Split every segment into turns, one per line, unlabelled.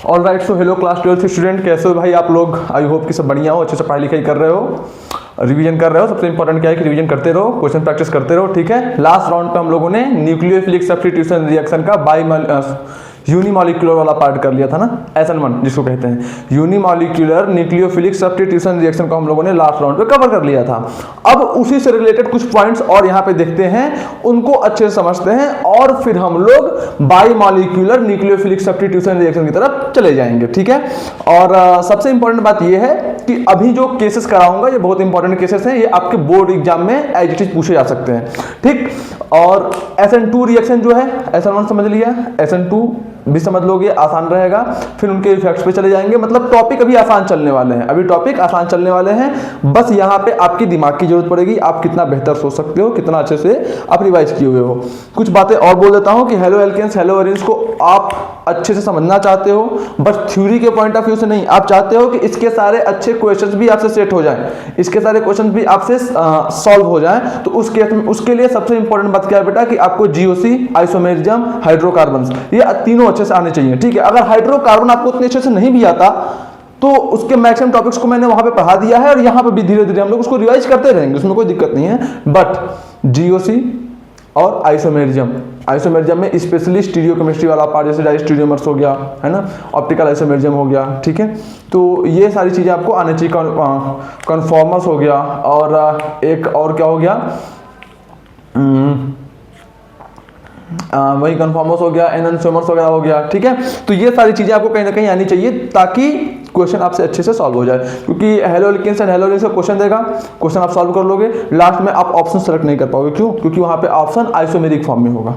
All right, so hello class 12 student, कैसे हो भाई आप लोग? आई होप कि सब बढ़िया हो, अच्छे से पढ़ाई लिखाई कर रहे हो, रिवीजन कर रहे हो। सबसे इंपॉर्टेंट क्या है कि रिवीजन करते रहो, क्वेश्चन प्रैक्टिस करते रहो, ठीक है। लास्ट राउंड पे हम लोगों ने न्यूक्लियोफिलिक सब्स्टिट्यूशन रिएक्शन का यूनिमॉलिक्यूलर वाला पार्ट कर लिया था ना, SN1 जिसको कहते हैं। यूनिमॉलिक्यूलर न्यूक्लियोफिलिक सब्स्टिट्यूशन रिएक्शन को हम लोगों ने लास्ट राउंड पे कवर कर लिया था। अब उसी से रिलेटेड कुछ पॉइंट्स और यहाँ पे देखते हैं, उनको अच्छे से समझते हैं और फिर हम लोग बाईमॉलिक्यूलर न्यूक्लियोफिलिक सब्स्टिट्यूशन रिएक्शन की तरफ चले जाएंगे, ठीक है। और सबसे इंपॉर्टेंट बात यह है कि अभी जो केसेस कराऊंगा ये बहुत इंपॉर्टेंट केसेस हैं, ये आपके बोर्ड एग्जाम में एज इट इज पूछे जा सकते हैं, ठीक। और SN2 रिएक्शन जो है, SN1 समझ लिया, SN2 भी समझ लोगे, आसान रहेगा। फिर उनके इफेक्ट्स पे चले जाएंगे। मतलब टॉपिक अभी आसान चलने वाले हैं, अभी टॉपिक आसान चलने वाले हैं। बस यहाँ पे आपकी दिमाग की जरूरत पड़ेगी, आप कितना बेहतर सोच सकते हो, कितना अच्छे से आप रिवाइज किए हुए हो। कुछ बातें और बोल देता हूँ कि हेलो एल्केन्स, हेलो एरिन्स को आप अच्छे से समझना चाहते हो, बस थ्योरी के पॉइंट ऑफ व्यू से नहीं। आप चाहते हो कि इसके सारे अच्छे क्वेश्चंस भी आपसे सेट हो जाएं, इसके सारे क्वेश्चंस भी आपसे सॉल्व हो जाएं। तो उस केस में उसके लिए सबसे इंपॉर्टेंट बात क्या है बेटा कि आपको GOC, आइसोमेरिज्म, हाइड्रोकार्बन्स ये तीनों अच्छे से आने चाहिए, ठीक है। अगर हाइड्रोकार्बन आपको उतने अच्छे से नहीं भी आता तो उसके मैक्सिमम टॉपिक्स को मैंने वहां पे पढ़ा दिया है और यहाँ पे भी धीरे धीरे हम लोग उसको रिवाइज करते रहेंगे, उसमें कोई दिक्कत नहीं है। बट GOC और आइसोमेरिज्म में स्पेशली स्टीरियोकेमिस्ट्री वाला पार्ट, जैसे डाइस्टीरियोमर्स हो गया, है ना, ऑप्टिकल आइसोमेरिज्म हो गया, ठीक है। तो ये सारी चीजें आपको आने चाहिए। कन्फॉर्मर्स हो गया और एक और क्या हो गया, वही कन्फॉर्मर्स हो गया, एननसोमर्स वगैरह हो गया, ठीक है। तो ये सारी चीजें आपको कहीं ना कहीं आनी चाहिए ताकि क्वेश्चन आपसे अच्छे से सॉल्व हो जाए। क्योंकि haloalkanes and haloarenes का क्वेश्चन देगा, क्वेश्चन आप सॉल्व कर लोगे, लास्ट में आप ऑप्शन सेलेक्ट नहीं कर पाओगे। क्यों? क्योंकि वहां पे ऑप्शन आइसोमेरिक फॉर्म में होगा।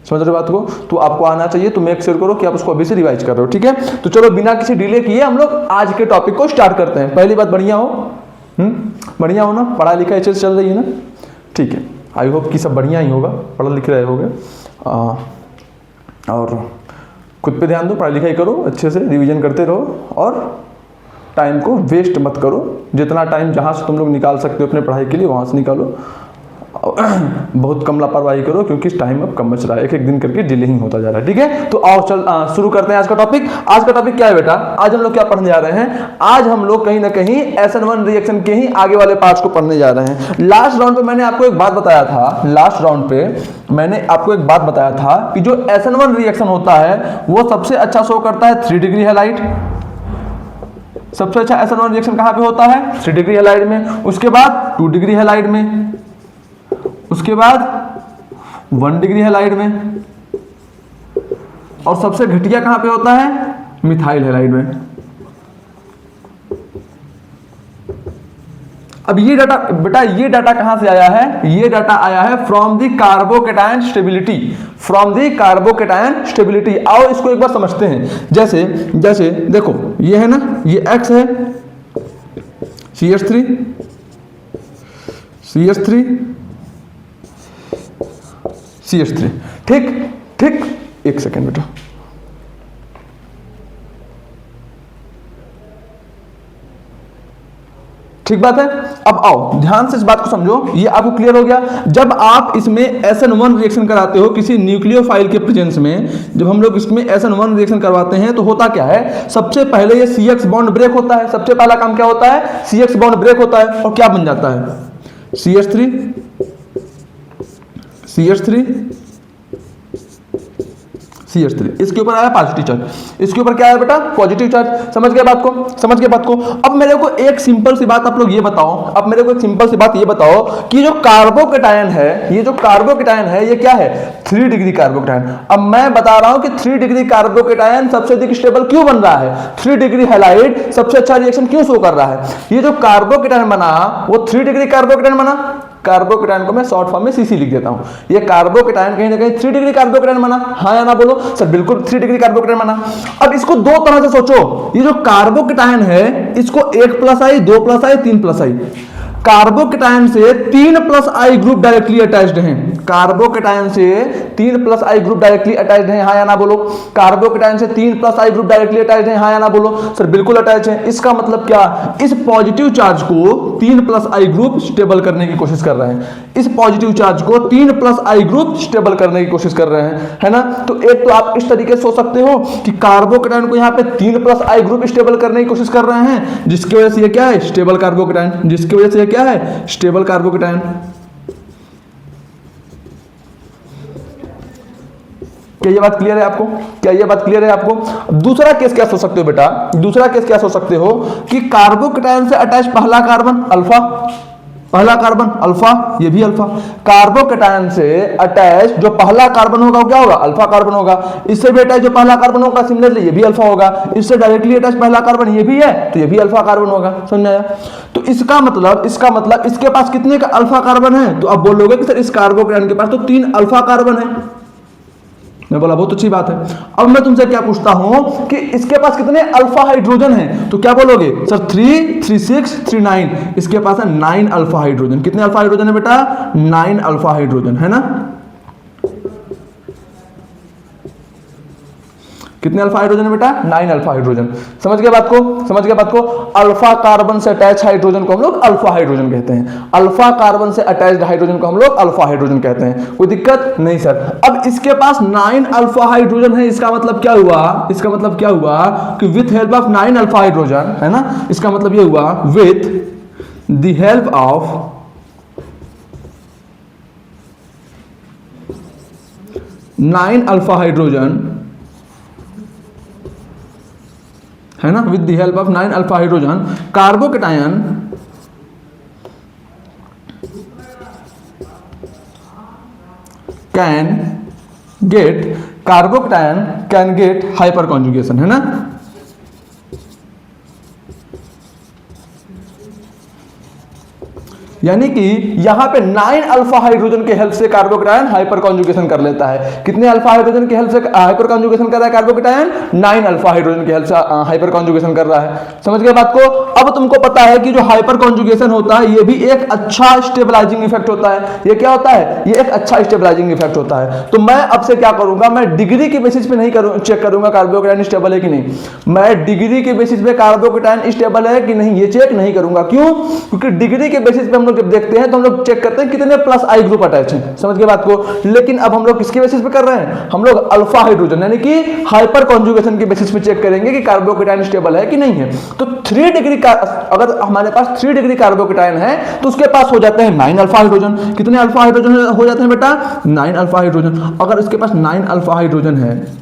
समझ रहे बात को? तो आपको आना चाहिए, तो मेक श्योर करो कि आप उसको अभी से रिवाइज कर रहे हो, ठीक है। तो चलो बिना किसी डिले किए हम लोग आज के टॉपिक को स्टार्ट करते हैं। पहली बात, बढ़िया हो, बढ़िया हो ना, पढ़ाई लिखाई अच्छे से चल रही है ना, ठीक है। आई होप कि सब बढ़िया ही होगा, पढ़ लिख रहे होगे। और खुद पे ध्यान दो, पढ़ाई लिखाई करो, अच्छे से रिवीजन करते रहो और टाइम को वेस्ट मत करो। जितना टाइम जहाँ से तुम लोग निकाल सकते हो अपने पढ़ाई के लिए वहाँ से निकालो। बहुत कम लापरवाही करो क्योंकि टाइम अब कम बच रहा है, एक एक दिन करके डिले ही होता जा रहा है, ठीक है। तो आओ चल शुरू करते हैं आज का टॉपिक। आज का टॉपिक क्या है बेटा? आज हम लोग क्या पढ़ने जा रहे हैं? आज हम लोग कहीं ना कहीं SN1 रिएक्शन के ही आगे वाले पार्ट्स को पढ़ने जा रहे हैं। लास्ट राउंड पे मैंने आपको एक बात बताया था, लास्ट राउंड पे मैंने आपको एक बात बताया था कि जो SN1 रिएक्शन होता है वो सबसे अच्छा शो करता है 3 डिग्री हैलाइड। सबसे अच्छा SN1 रिएक्शन कहाँ पे होता है? 3 डिग्री हैलाइड में। उसके बाद 2 डिग्री हैलाइड में, उसके बाद 1 डिग्री हैलाइड में, और सबसे घटिया कहां पे होता है? मिथाइल हैलाइड में। अब ये डाटा बेटा, ये डाटा कहां से आया है? ये डाटा आया है from the carbocation stability, from the carbocation stability. आओ इसको एक बार समझते हैं। जैसे जैसे देखो, ये है ना, ये X है, CH3 CH3, ठीक ठीक। एक सेकेंड बेटा, ठीक बात है। अब आओ ध्यान से इस बात को समझो, ये आपको क्लियर हो गया। जब आप इसमें SN1 रिएक्शन कराते हो किसी न्यूक्लियोफाइल के प्रेजेंस में, जब हम लोग इसमें SN1 रिएक्शन करवाते हैं तो होता क्या है? सबसे पहले ये CX बॉन्ड ब्रेक होता है। सबसे पहला काम क्या होता है? CX बॉन्ड ब्रेक होता है और क्या बन जाता है? CH3 इसके ऊपर आया पॉजिटिव चार्ज, इसके ऊपर क्या है बेटा? Positive charge. समझ गए बात को? समझ गए बात को? अब मेरे को एक सिंपल सी बात आप लोग ये बताओ, अब मेरे को एक सिंपल सी बात ये बताओ कि जो कार्बोकेटायन है, ये जो कार्बोकेटायन है ये क्या है? 3 डिग्री कार्बोकेटायन। अब मैं बता रहा हूं कि 3 डिग्री कार्बोकेटायन सबसे अधिक स्टेबल क्यों बन रहा है? 3 डिग्री हैलाइड सबसे अच्छा रिएक्शन क्यों शो कर रहा है? ये जो कार्बोकेटायन बना वो 3 डिग्री कार्बोकेटायन बना। कार्बोकेटायन को मैं शॉर्ट फॉर्म में CC लिख देता हूं। ये कार्बोकेटायन कहीं ना कहीं 3 डिग्री कार्बोकेटायन बना, हाँ या ना बोलो? सर बिल्कुल 3 डिग्री कार्बोकेटायन बना। अब इसको दो तरह से सोचो, ये जो कार्बोकेटायन है इसको 1+I, 2+I, 3+I। कार्बोकेटायन से 3+I ग्रुप डायरेक्टली अटैच्ड हैं। कार्बोकेटायन से 3+I ग्रुप डायरेक्टली अटैच्ड है, हाँ या ना बोलो। कार्बोकेटायन से 3+I ग्रुप डायरेक्टली अटैच्ड है, हाँ या ना बोलो। सर बिल्कुल अटैच है। इसका मतलब क्या, इस पॉजिटिव चार्ज को 3+I ग्रुप स्टेबल करने की कोशिश कर रहे हैं। इस पॉजिटिव चार्ज को 3+I ग्रुप स्टेबल करने की कोशिश कर रहे हैं, है ना। तो एक तो आप इस तरीके से सोच सकते हो कि कार्बोकेटायन को यहाँ पे 3+I ग्रुप स्टेबल करने की कोशिश कर रहे हैं, जिसकी वजह से ये क्या है, स्टेबल कार्बोकेटायन। जिसकी वजह से ये क्या है, स्टेबल कार्बोकेटायन। क्या ये बात क्लियर है आपको? क्या ये बात क्लियर है आपको? दूसरा केस क्या सोच सकते हो बेटा, दूसरा केस क्या सोच सकते हो कि कार्बोकेटायन से अटैच पहला कार्बन अल्फा, पहला कार्बन अल्फा, ये भी अल्फा। कार्बोकेटायन से अटैच जो पहला कार्बन होगा वो क्या होगा, अल्फा कार्बन होगा। इससे भी अटैच जो पहला कार्बन होगा सिमिलरली ये भी अल्फा होगा। इससे डायरेक्टली अटैच पहला कार्बन ये भी है तो ये भी अल्फा कार्बन होगा। समझ आया? तो इसका मतलब इसके पास कितने का अल्फा कार्बन है, तो आप बोलोगे कि सर इस कार्बोकेटायन के पास तो 3 अल्फा कार्बन है। मैं बोला बहुत अच्छी बात है। अब मैं तुमसे क्या पूछता हूं कि इसके पास कितने अल्फा हाइड्रोजन हैं, तो क्या बोलोगे सर 3, 3, 6, 3, 9। इसके पास है 9 अल्फा हाइड्रोजन। कितने अल्फा हाइड्रोजन है बेटा, 9 अल्फा हाइड्रोजन, है ना। कितने अल्फा हाइड्रोजन है बेटा, 9 अल्फा हाइड्रोजन। समझ गए बात को, समझ गए बात को। अल्फा कार्बन से अटैच हाइड्रोजन को हम लोग अल्फा हाइड्रोजन कहते हैं। अल्फा कार्बन से अटैच्ड हाइड्रोजन को हम लोग अल्फा हाइड्रोजन कहते हैं। कोई दिक्कत नहीं सर। अब इसके पास 9 अल्फा हाइड्रोजन है, इसका मतलब क्या हुआ, इसका मतलब क्या हुआ कि with help of 9 alpha hydrogen, है ना। इसका मतलब ये हुआ with the help of 9 alpha hydrogen, है ना, with the help of 9 alpha hydrogen carbocation can get hyper conjugation, है ना। यानी कि यहां पे 9 अल्फा हाइड्रोजन के हेल्प से कार्बोकेटायन हाइपर कॉन्जुगेशन कर लेता है। कितने अल्फा हाइड्रोजन के हेल्प से हाइपर कॉन्जुगेशन कर रहा है कार्बोकेटायन, 9 अल्फा हाइड्रोजन के हेल्प से हाइपर कॉन्जुगेशन कर रहा है। समझ गए बात को। अब तुमको पता है कि जो हाइपर कॉन्जुगेशन होता है ये भी एक अच्छा स्टेबलाइजिंग इफेक्ट होता है। ये क्या होता है, ये एक अच्छा स्टेबलाइजिंग इफेक्ट होता है। तो मैं अब से क्या करूंगा, मैं डिग्री के बेसिस पे नहीं चेक करूंगा कार्बोकेटायन स्टेबल है कि नहीं। मैं डिग्री के बेसिस पे कार्बोकेटायन स्टेबल है कि नहीं ये चेक नहीं करूंगा। क्यों? क्योंकि डिग्री के बेसिस पे हम जब देखते हैं तो हम लोग चेक करते हैं कितने +I ग्रुप अटैच हैं। समझ गए बात को। लेकिन अब हम लोग किसके बेसिस पे कर रहे हैं, हम लोग अल्फा हाइड्रोजन यानी कि हाइपर कॉन्जुगेशन के बेसिस पे चेक करेंगे कि कार्बोकेटायन स्टेबल है कि नहीं है। तो 3 डिग्री का अगर हमारे पास 3 डिग्री कार्बोकेटायन है तो उसके पास हो जाते हैं 9 अल्फा हाइड्रोजन। कितने अल्फा हाइड्रोजन हो जाते हैं बेटा, 9 अल्फा हाइड्रोजन। अगर इसके पास 9 अल्फा हाइड्रोजन है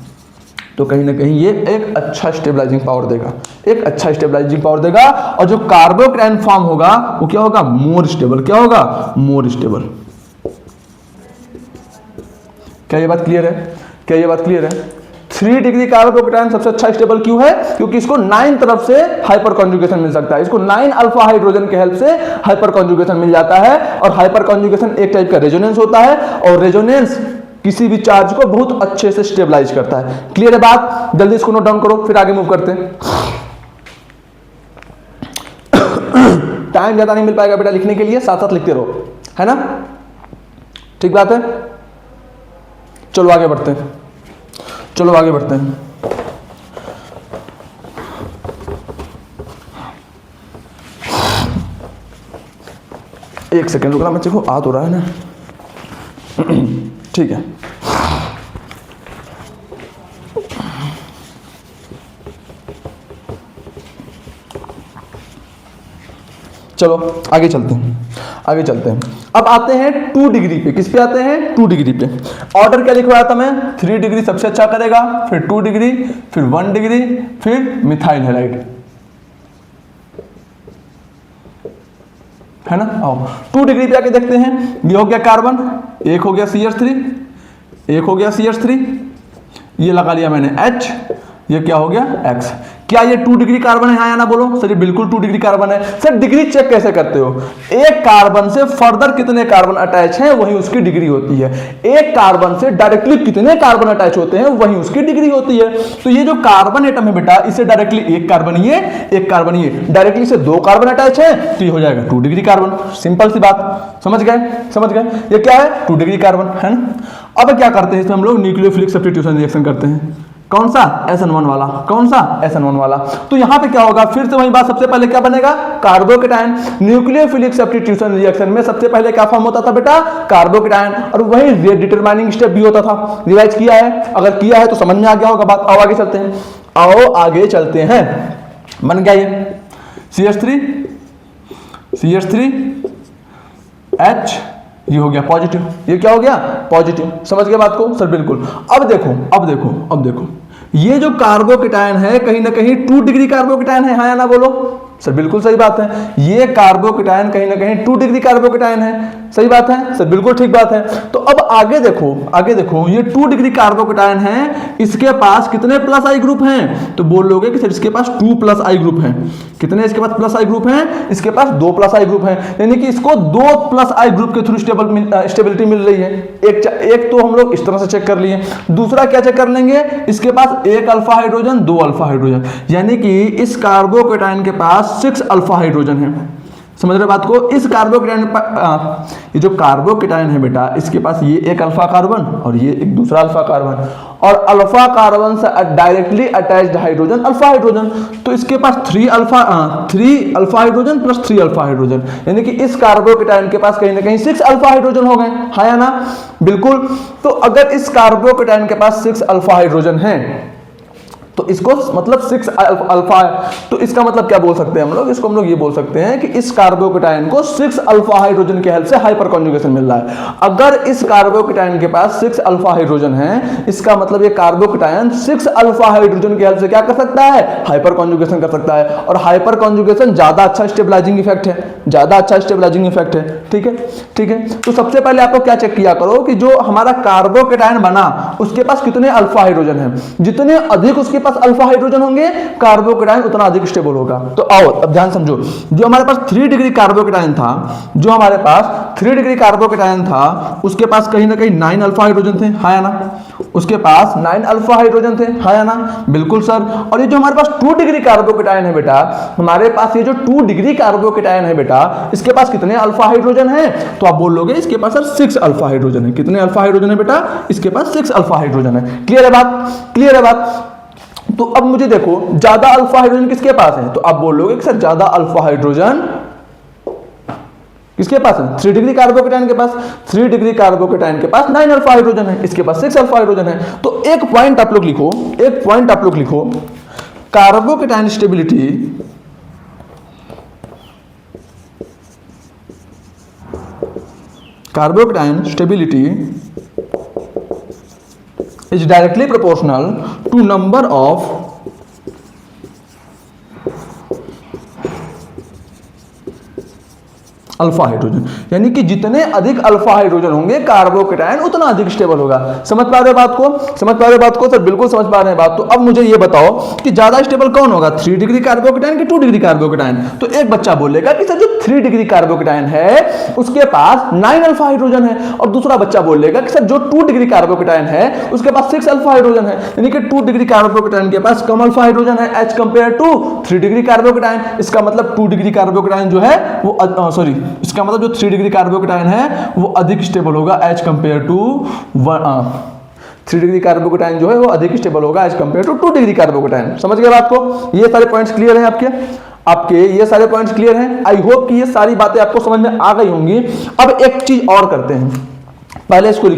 तो कहीं ना कहीं ये एक अच्छा स्टेबलाइजिंग पावर देगा, एक अच्छा स्टेबलाइजिंग पावर देगा। और जो कार्बोकेटायन फॉर्म होगा वो क्या होगा, मोर स्टेबल। क्या होगा, मोर स्टेबल। क्या ये बात क्लियर है, क्या ये बात क्लियर है। 3 डिग्री कार्बोकेटायन सबसे अच्छा स्टेबल क्यों है, क्योंकि इसको 9 तरफ से हाइपर कॉन्जुगेशन मिल सकता है। इसको 9 अल्फा हाइड्रोजन के हेल्प से हाइपर कॉन्जुगेशन मिल जाता है। और हाइपर कॉन्जुगेशन एक टाइप का रेजोनेंस होता है और रेजोनेंस किसी भी चार्ज को बहुत अच्छे से स्टेबलाइज करता है। क्लियर है बात। जल्दी इसको नोट डाउन करो फिर आगे मूव करते हैं। टाइम ज्यादा नहीं मिल पाएगा बेटा लिखने के लिए, साथ साथ लिखते रहो, है ना। ठीक बात है। चलो आगे बढ़ते हैं, चलो आगे बढ़ते हैं। एक सेकंड रुकना, मैं देखो आ तो रहा है ना। ठीक है, चलो आगे चलते हैं, आगे चलते हैं। अब आते हैं 2 डिग्री पे। किस पे आते हैं, 2 डिग्री पे। ऑर्डर क्या लिखवाया था मैं, 3 डिग्री सबसे अच्छा करेगा, फिर 2 डिग्री, फिर 1 डिग्री, फिर मिथाइल हैलाइड, है ना। आओ 2 डिग्री पे आके देखते हैं। ये हो गया कार्बन, एक हो गया CH3, एक हो गया CH3, ये लगा लिया मैंने H, ये क्या हो गया X। क्या ये 2 डिग्री कार्बन है, हाँ या ना बोलो। सर ये बिल्कुल 2 डिग्री कार्बन है। सर डिग्री चेक कैसे करते हो, एक कार्बन से फर्दर कितने कार्बन अटैच हैं वही उसकी डिग्री होती है, एक कार्बन से डायरेक्टली कितने कार्बन अटैच होते हैं वही उसकी डिग्री होती है। तो ये जो कार्बन एटम है बेटा, इसे डायरेक्टली एक कार्बन ये, एक कार्बन ये, डायरेक्टली से 2 कार्बन अटैच है तो ये हो जाएगा 2 डिग्री कार्बन। सिंपल सी बात, समझ गए, समझ गए। ये क्या है, 2 डिग्री कार्बन है ना। अब क्या करते हैं इसमें हम लोग न्यूक्लियोफिलिक सब्स्टिट्यूशन रिएक्शन करते हैं। कौन सा, SN1 वाला, कौन सा, SN1 वाला। तो यहां पे क्या होगा, फिर से वही बात, सबसे पहले क्या बनेगा, कार्बोकेटायन। न्यूक्लियोफिलिक सब्स्टिट्यूशन रिएक्शन में सबसे पहले क्या फॉर्म होता था बेटा, कार्बोकेटायन, और वही रेट डिटरमाइनिंग स्टेप भी होता था। रिवाइज किया है, अगर किया है तो समझ में आ गया होगा बात। आओ आगे चलते हैं, आओ आगे चलते हैं। बन गया ये CH3 H, ये हो गया पॉजिटिव, ये क्या हो गया, पॉजिटिव। समझ गए बात को, सर बिल्कुल। अब देखो ये जो कार्बोकेटायन है कहीं ना कहीं 2 डिग्री कार्बोकेटायन है, हाँ या ना बोलो। सर बिल्कुल सही बात है, ये कार्बोकेटायन कहीं ना कहीं 2 डिग्री कार्बोकेटायन है, सही बात है सर, बिल्कुल ठीक बात है। तो अब आगे देखो ये 2 डिग्री कार्बोकेटायन है, इसके पास कितने प्लस आई ग्रुप हैं, तो बोल लोगे कि सर इसके पास 2 प्लस आई ग्रुप हैं। कितने इसके पास प्लस आई ग्रुप हैं, इसके पास 2 प्लस आई ग्रुप हैं, यानी कि इसको 2 प्लस आई ग्रुप के थ्रू स्टेबिलिटी मिल रही है। एक तो हम लोग इस तरह से चेक कर लिए, दूसरा क्या चेक कर लेंगे, इसके पास 1 अल्फा हाइड्रोजन 2 अल्फा हाइड्रोजन, यानी कि इस कार्बोकेटायन के पास 6 अल्फा हाइड्रोजन है। समझ रहे बात को, इस कार्बोकेटायन ये जो कार्बोकेटायन है बेटा, इसके पास ये 1 अल्फा कार्बन और ये एक दूसरा अल्फा कार्बन, और अल्फा कार्बन से directly attached hydrogen alpha hydrogen, तो इसके पास 3 alpha hydrogen plus 3 alpha hydrogen, यानी कि इस कार्बोकेटायन के पास कहीं ना कहीं 6 अल्फा हाइड्रोजन हो गए, हाँ या ना, बिल्कुल। तो अगर इस कार्बोकेटायन के पास 6 अल्फा हाइड्रोजन है तो इसको मतलब 6 अल्फा, तो इसका मतलब क्या बोल सकते हैं हम लोग, इसको हम लोग ये बोल सकते हैं कि इस कार्बोकेटायन को 6 अल्फा हाइड्रोजन की हेल्प से हाइपर कॉन्जुगेशन मिल रहा है। अगर इस कार्बोकेटायन के पास 6 अल्फा हाइड्रोजन है, इसका मतलब ये कार्बोकेटायन 6 अल्फा हाइड्रोजन की हेल्प से क्या कर सकता है, हाइपर कॉन्जुगेशन कर सकता है, और हाइपर कॉन्जुगेशन ज्यादा अच्छा स्टेबलाइजिंग इफेक्ट है, ज्यादा अच्छा स्टेबलाइजिंग इफेक्ट है, ठीक है, ठीक है। तो सबसे पहले आपको क्या चेक किया करो कि जो हमारा कार्बोकेटायन बना उसके पास कितने अल्फा हाइड्रोजन है, जितने अधिक उसके अल्फा हाइड्रोजन होंगे कार्बोकेटायन उतना अधिक स्टेबल होगा। तो आओ अब ध्यान समझो, जो हमारे पास 3 डिग्री कार्बोकेटायन था, जो हमारे पास 3 डिग्री कार्बोकेटायन था, उसके पास कहीं ना कहीं 9 अल्फा हाइड्रोजन थे, हाँ या ना, उसके पास 9 अल्फा हाइड्रोजन थे, हाँ या ना, बिल्कुल सर। और ये जो हमारे पास 2 डिग्री कार्बोकेटायन है बेटा, हमारे पास ये जो 2 डिग्री कार्बोकेटायन है बेटा, इसके पास कितने अल्फा हाइड्रोजन है, तो आप बोल लोगे इसके पास सर 6 अल्फा हाइड्रोजन है। कितने अल्फा हाइड्रोजन है बेटा, इसके पास 6 अल्फा हाइड्रोजन है। क्लियर है बात, क्लियर है बात। तो अब मुझे देखो ज्यादा अल्फा हाइड्रोजन किसके पास है, तो आप बोलोगे कि सर ज्यादा अल्फा हाइड्रोजन किसके पास है, 3 डिग्री कार्बोकेटायन के पास। 3 डिग्री कार्बोकेटायन के पास 9 अल्फा हाइड्रोजन है, इसके पास 6 अल्फा हाइड्रोजन है। तो एक पॉइंट आप लोग लिखो, एक पॉइंट आप लोग लिखो, carbocation stability is directly proportional to number of alpha hydrogen, यानी कि जितने अधिक अल्फा हाइड्रोजन होंगे कार्बोकेटायन उतना अधिक स्टेबल होगा। समझ पा रहे हो बात को, समझ पा रहे हो बात को, सर बिल्कुल समझ पा रहे हैं बात। तो अब मुझे ये बताओ कि ज्यादा स्टेबल कौन होगा, 3 डिग्री कार्बोकेटायन कि 2 डिग्री कार्बोकेटायन। तो एक बच्चा बोलेगा कि सर जो 3 डिग्री कार्बोकेटायन है उसके पास 9 अल्फा हाइड्रोजन है, और दूसरा बच्चा बोलेगा कि सर जो 2 डिग्री कार्बोकेटायन है उसके पास 6 अल्फा हाइड्रोजन है, यानी कि 2 डिग्री कार्बोकेटायन के पास कम अल्फा हाइड्रोजन है as compare to 3 degree carbocation. इसका मतलब 2 डिग्री कार्बोकेटायन जो है वो सॉरी, इसका मतलब जो 3 डिग्री कार्बोकेटायन है वो अधिक स्टेबल होगा as compare to 3 degree carbocation जो है वो अधिक स्टेबल होगा as compare to 2 degree carbocation. समझ गए बात को, ये सारे पॉइंट्स क्लियर हैं आपके ये सारे पॉइंट्स क्लियर हैं। आई होप कि ये सारी बातें आपको समझ में आ गई होंगी। अब एक चीज और करते हैं, पहले इसको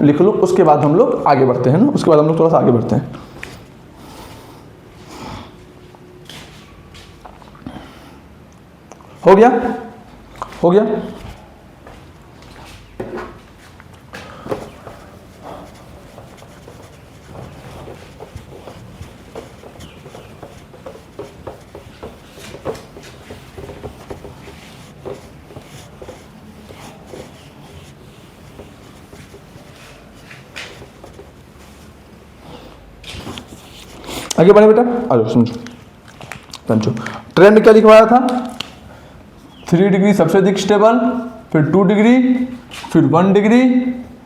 लिख लो, उसके बाद हम लोग आगे बढ़ते हैं ना, उसके बाद हम लोग थोड़ा सा आगे बढ़ते हैं। हो गया, हो गया। आगे बढ़े बेटा, आ जाओ समझो समझो। ट्रेंड क्या लिखवाया था, 3 डिग्री सबसे अधिक स्टेबल, फिर 2 डिग्री, फिर 1 डिग्री,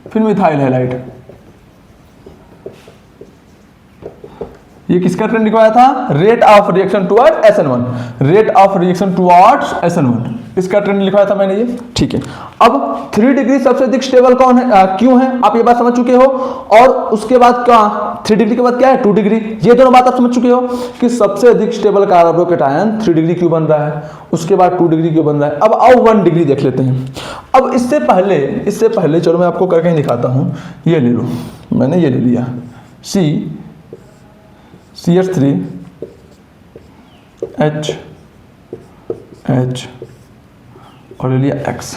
फिर मिथाइल हैलाइड। ये किसका ट्रेंड लिखवाया था, rate of reaction toward SN1, rate of reaction towards SN1, इसका ट्रेंड लिखवाया था मैंने ये, ठीक है। अब 3 डिग्री सबसे अधिक स्टेबल कौन है, क्यों है, आप ये बात समझ चुके हो। और उसके बाद क्या, 3 डिग्री के बाद क्या है, 2 डिग्री, ये दोनों बात आप समझ चुके हो कि सबसे अधिक स्टेबल कार्बोकेटायन 3 डिग्री क्यों बन रहा है, उसके बाद 2 डिग्री क्यों बन रहा है। अब आओ 1 डिग्री देख लेते हैं। अब इससे पहले चलो मैं आपको करके दिखाता हूँ। ये ले लो, मैंने ये ले लिया CH3 H और ले लिया X।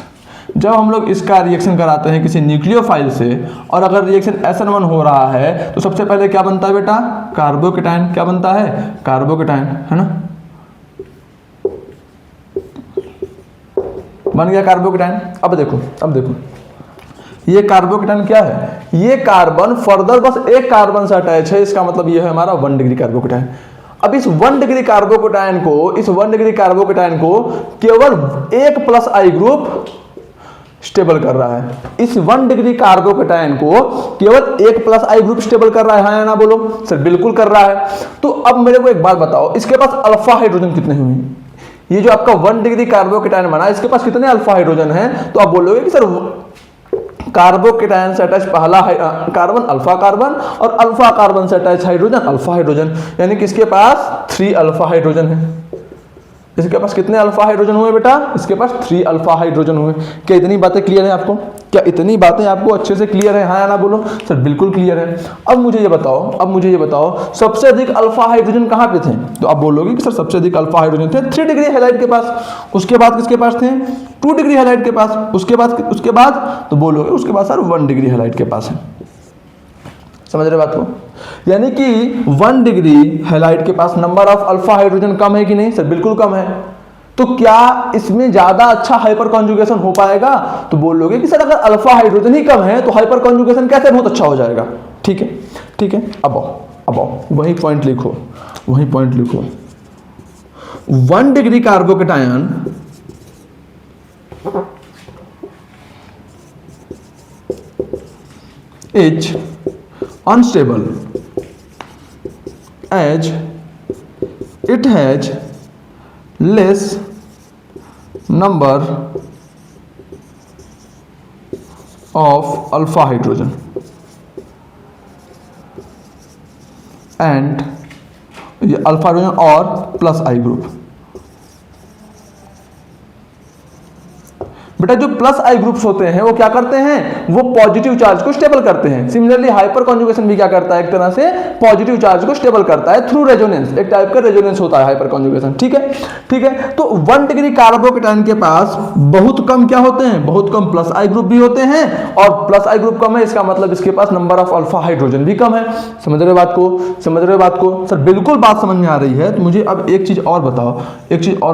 जब हम लोग इसका रिएक्शन कराते हैं किसी न्यूक्लियोफाइल से, और अगर रिएक्शन SN1 हो रहा है तो सबसे पहले क्या बनता है बेटा, कार्बोकेटायन। क्या बनता है, कार्बोकेटायन, है ना, बन गया कार्बोकेटायन। अब देखो ये कार्बोकेटायन क्या है, ये कार्बन फर्दर बस एक कार्बन से अटैच है, इसका मतलब ये है हमारा 1 डिग्री कार्बोकेटायन। अब इस 1 डिग्री कार्बोकेटायन को केवल एक प्लस आई ग्रुप स्टेबल कर रहा है। इस 1 डिग्री कार्बोकेटायन को केवल एक प्लस आई ग्रुप स्टेबल कर रहा है, हाँ या ना बोलो सर, बिल्कुल कर रहा है। तो अब मेरे को एक बात बताओ, इसके पास अल्फा हाइड्रोजन कितने हुए, ये जो आपका 1 डिग्री कार्बोकेटायन बना इसके पास कितने अल्फा हाइड्रोजन है। तो आप बोलोगे कि सर कार्बोकेटायन से अटैच पहला कार्बन अल्फा कार्बन, और अल्फा कार्बन से अटैच हाइड्रोजन अल्फा हाइड्रोजन, यानी कि इसके पास 3 अल्फा हाइड्रोजन है। इसके पास कितने अल्फा हाइड्रोजन हुए बेटा, इसके पास 3 अल्फा हाइड्रोजन हुए। क्या इतनी बातें क्लियर है आपको, क्या इतनी बातें आपको अच्छे से क्लियर है, हाँ या ना बोलो सर, बिल्कुल क्लियर है। अब मुझे ये बताओ सबसे अधिक अल्फा हाइड्रोजन कहाँ पे थे। तो आप बोलोगे कि सर सबसे अधिक अल्फा हाइड्रोजन थे 3 डिग्री हैलाइड के पास, उसके बाद किसके पास थे, 2 डिग्री हैलाइड के पास, उसके बाद तो बोलोगे उसके बाद सर 1 डिग्री हैलाइड के पास है। समझ रहे बात को, यानी कि 1 डिग्री हैलाइड के पास नंबर ऑफ अल्फा हाइड्रोजन कम है कि नहीं सर, बिल्कुल कम है। तो क्या इसमें ज्यादा अच्छा हाइपर कॉन्जुगेशन हो पाएगा, तो बोलोगे कि सर अगर अल्फा हाइड्रोजन ही कम है तो हाइपर कॉन्जुगेशन कैसे बहुत अच्छा हो जाएगा। ठीक है। अब आओ वही पॉइंट लिखो 1 degree carbocation is unstable as it has less number of alpha hydrogen and alpha hydrogen or plus I group। बेटा जो प्लस आई ग्रुप्स होते हैं वो क्या करते हैं, वो पॉजिटिव चार्ज को स्टेबल करते हैं। सिमिलरली हाइपर कॉन्जुगेशन भी क्या करता है, एक तरह से पॉजिटिव चार्ज को स्टेबल करता है थ्रू रेजोनेंस, एक टाइप का रेजोनेंस होता है हाइपर कॉन्जुगेशन। ठीक है। तो 1 डिग्री कार्बोकेटायन के पास बहुत कम क्या होते हैं, बहुत कम प्लस आई ग्रुप भी होते हैं, और प्लस आई ग्रुप कम है इसका मतलब इसके पास नंबर ऑफ अल्फा हाइड्रोजन भी कम है। समझ रहे बात को सर, बिल्कुल बात समझ में आ रही है। तो मुझे अब एक चीज और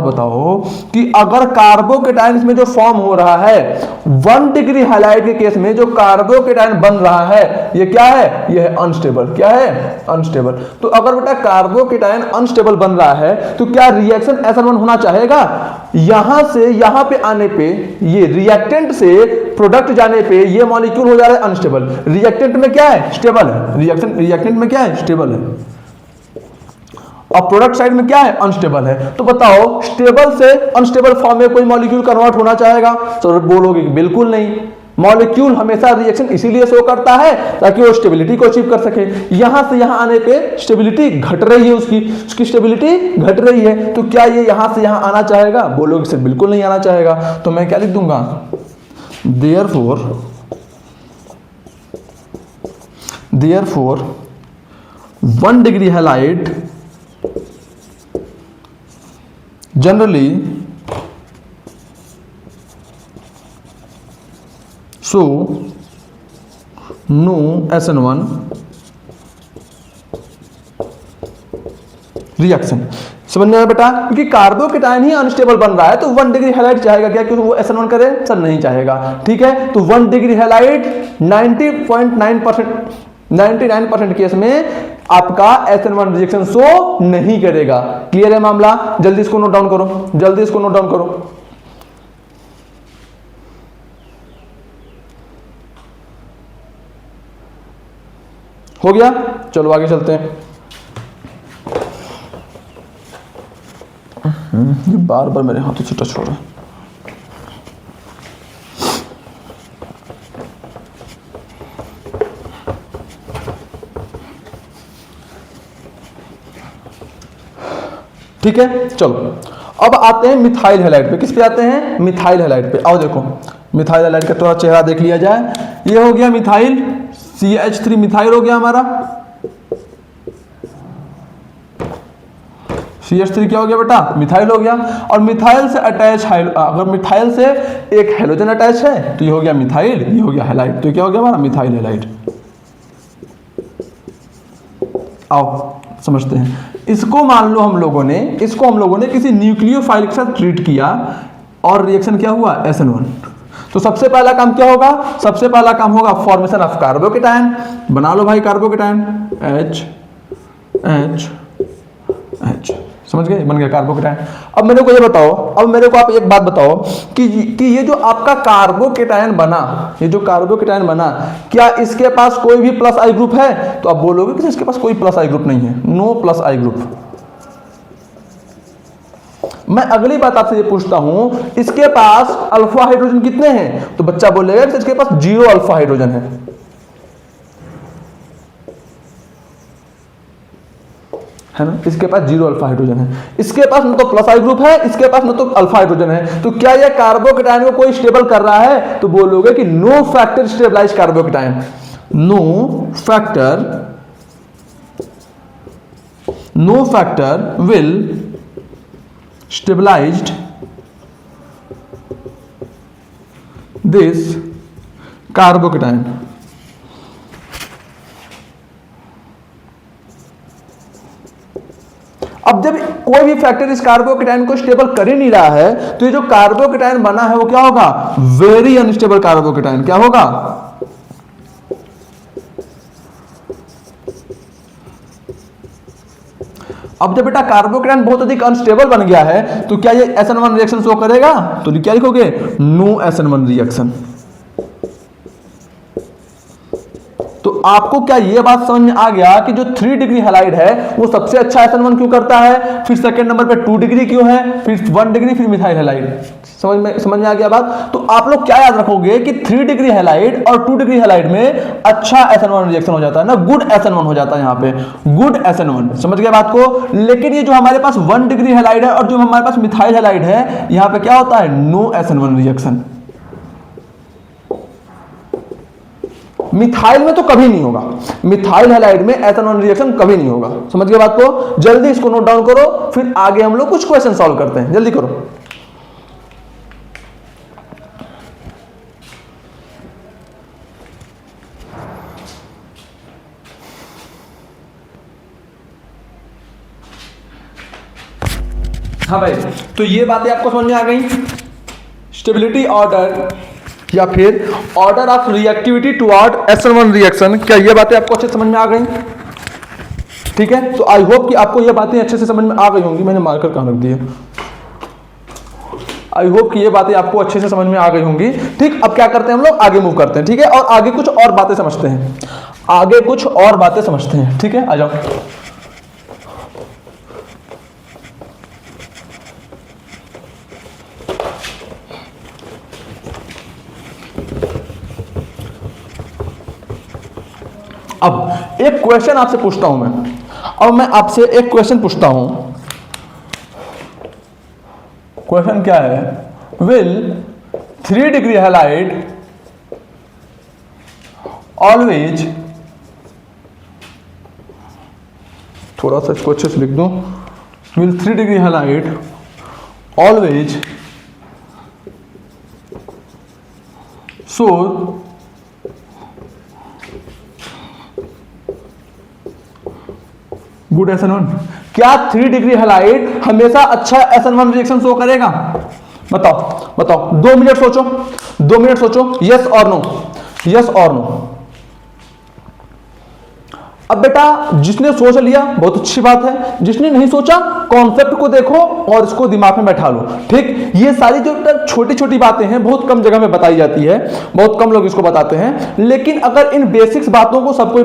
बताओ कि अगर कार्बोकेटायन में जो फॉर्म हो रहा है 1 डिग्री हैलाइड के केस में जो कार्बोकेटायन बन रहा है ये क्या है, ये है अनस्टेबल। क्या है, अनस्टेबल। तो अगर बेटा कार्बोकेटायन अनस्टेबल बन रहा है तो क्या रिएक्शन SN1 होना चाहेगा, यहां से यहां पे आने पे, ये रिएक्टेंट से प्रोडक्ट जाने पे ये मॉलिक्यूल हो जा रहा है अनस्टेबल, रिएक्टेंट में क्या है, स्टेबल है। रिएक्टेंट में क्या है, स्टेबल है, और प्रोडक्ट साइड में क्या है, अनस्टेबल है। तो बताओ स्टेबल से अनस्टेबल फॉर्म में कोई मॉलिक्यूल कन्वर्ट होना चाहेगा, तो बोलोगे कि बिल्कुल नहीं। मॉलिक्यूल हमेशा रिएक्शन इसीलिए शो करता है ताकि वो स्टेबिलिटी को अचीव कर सके। यहां से यहां आने पे स्टेबिलिटी घट रही है, उसकी स्टेबिलिटी घट रही है। तो क्या ये यहां से यहां आना चाहेगा, बोलोगे सर बिल्कुल नहीं आना चाहेगा। तो मैं क्या लिख दूंगा, therefore 1 degree halide generally so no SN1 reaction. समझ में आया बेटा, क्योंकि कार्बोकेटायन ही अनस्टेबल बन रहा है तो 1 डिग्री हैलाइड चाहेगा क्या, क्योंकि वो SN1 करे, सर नहीं चाहेगा। ठीक है, तो 1 डिग्री हैलाइड 99% केस में आपका SN1 रिएक्शन शो नहीं करेगा। क्लियर है मामला? जल्दी इसको नोट डाउन करो, जल्दी इसको नोट डाउन करो। हो गया? चलो आगे चलते हैं। ये बार बार मेरे हाथों से टच हो रहा है। ठीक है, चलो अब आते हैं मिथाइल हैलाइड पे। किस पे आते हैं? मिथाइल हैलाइड पे। आओ देखो, मिथाइल हैलाइड का थोड़ा चेहरा देख लिया जाए। ये हो गया मिथाइल, CH3 मिथाइल हो गया हमारा। CH3 क्या हो गया बेटा? मिथाइल हो गया। और मिथाइल से अटैच, अगर मिथाइल से एक हेलोजन अटैच है तो ये हो गया मिथाइल, ये हो गया हैलाइड। तो क्या हो गया हमारा? Methyl halide. आओ समझते हैं इसको। मान लो हम लोगों ने किसी न्यूक्लियोफाइल के साथ ट्रीट किया और रिएक्शन क्या हुआ? SN1। तो सबसे पहला काम क्या होगा? सबसे पहला काम होगा फॉर्मेशन ऑफ कार्बोकेटायन। बना लो भाई कार्बोकेटायन, H H H। समझ गए? बन गया कार्बोकेटायन। अब मेरे को ये बताओ, अब मेरे को आप एक बात बताओ कि ये जो आपका कार्बोकेटायन बना, ये जो कार्बोकेटायन बना, क्या इसके पास कोई भी प्लस आई ग्रुप है? तो आप बोलोगे कि इसके पास कोई प्लस आई ग्रुप नहीं है, नो प्लस आई ग्रुप। मैं अगली बात आपसे ये पूछता हूं, इसके पास अल्फा हाइड्रोजन कितने हैं? तो बच्चा बोलेगा कि इसके पास 0 अल्फा हाइड्रोजन है। है ना? इसके पास 0 अल्फा हाइड्रोजन है। इसके पास न तो प्लस आई ग्रुप है, इसके पास न तो अल्फा हाइड्रोजन है। तो क्या यह कार्बोकेटायन को कोई स्टेबल कर रहा है? तो बोलोगे कि no factor stabilize carbocation, no factor will stabilized this carbocation. अब जब कोई भी फैक्टर इस कार्बोकेटायन को स्टेबल कर ही नहीं रहा है, तो ये जो कार्बोकेटायन बना है वो क्या होगा? Very unstable carbocation. क्या होगा? अब जब बेटा कार्बोकेटायन बहुत अधिक अनस्टेबल बन गया है तो क्या ये SN1 रिएक्शन शो करेगा? तो क्या लिखोगे? No SN1 reaction. तो आपको क्या ये बात समझ में आ गया कि जो 3 डिग्री हैलाइड है वो सबसे अच्छा SN1 क्यों करता है, फिर सेकंड नंबर पे 2 डिग्री क्यों है, फिर 1 डिग्री, फिर मिथाइल हैलाइड? समझ में आ गया बात? तो आप लोग क्या याद रखोगे कि 3 डिग्री हैलाइड और 2 डिग्री हैलाइड में अच्छा SN1 रिएक्शन हो जाता है ना, गुड SN1 हो जाता है, यहाँ पे गुड SN1। समझ गए बात को? लेकिन ये जो हमारे पास 1 डिग्री हैलाइड है और जो हमारे पास मिथाइल हैलाइड है, यहाँ पे क्या होता है? No SN1 reaction. मिथाइल में तो कभी नहीं होगा, मिथाइल हैलाइड में SN1 रिएक्शन कभी नहीं होगा। समझ गए बात को? जल्दी इसको नोट डाउन करो, फिर आगे हम लोग कुछ क्वेश्चन सॉल्व करते हैं। जल्दी करो। हाँ भाई, तो ये बातें आपको समझ में आ गई? स्टेबिलिटी ऑर्डर या फिर order of reactivity toward SN1 reaction, क्या ये बातें आपको अच्छे समझ में आ गई? ठीक है, तो आई होप कि आपको ये बातें अच्छे से समझ में आ गई होंगी। मैंने मार्कर कहाँ रख दिया? आई होप कि ये बातें आपको अच्छे से समझ में आ गई होंगी। ठीक, अब क्या करते हैं हम लोग? आगे मूव करते हैं। ठीक है, और आगे कुछ और बातें समझते हैं, आगे कुछ और बातें समझते हैं। ठीक है, आ जाओ। अब एक क्वेश्चन आपसे पूछता हूं मैं, अब मैं आपसे एक क्वेश्चन पूछता हूं। क्वेश्चन क्या है? विल 3 डिग्री हैलाइड ऑलवेज, थोड़ा सा इसको अच्छे से लिख दूं, will 3 degree halide always show good SN1? क्या 3 डिग्री हैलाइड हमेशा अच्छा SN1 रिएक्शन शो करेगा? बताओ बताओ, 2 मिनट सोचो, 2 मिनट सोचो, यस और नो, यस और नो। अब बेटा जिसने सोच लिया बहुत अच्छी बात है, जिसने नहीं सोचा कॉन्सेप्ट को देखो और इसको दिमाग में बैठा लो। ठीक, ये सारी जो छोटी छोटी बातें हैं बहुत कम जगह में बताई जाती है, बहुत कम लोग इसको बताते हैं, लेकिन अगर इन बेसिक्स बातों को सब कोई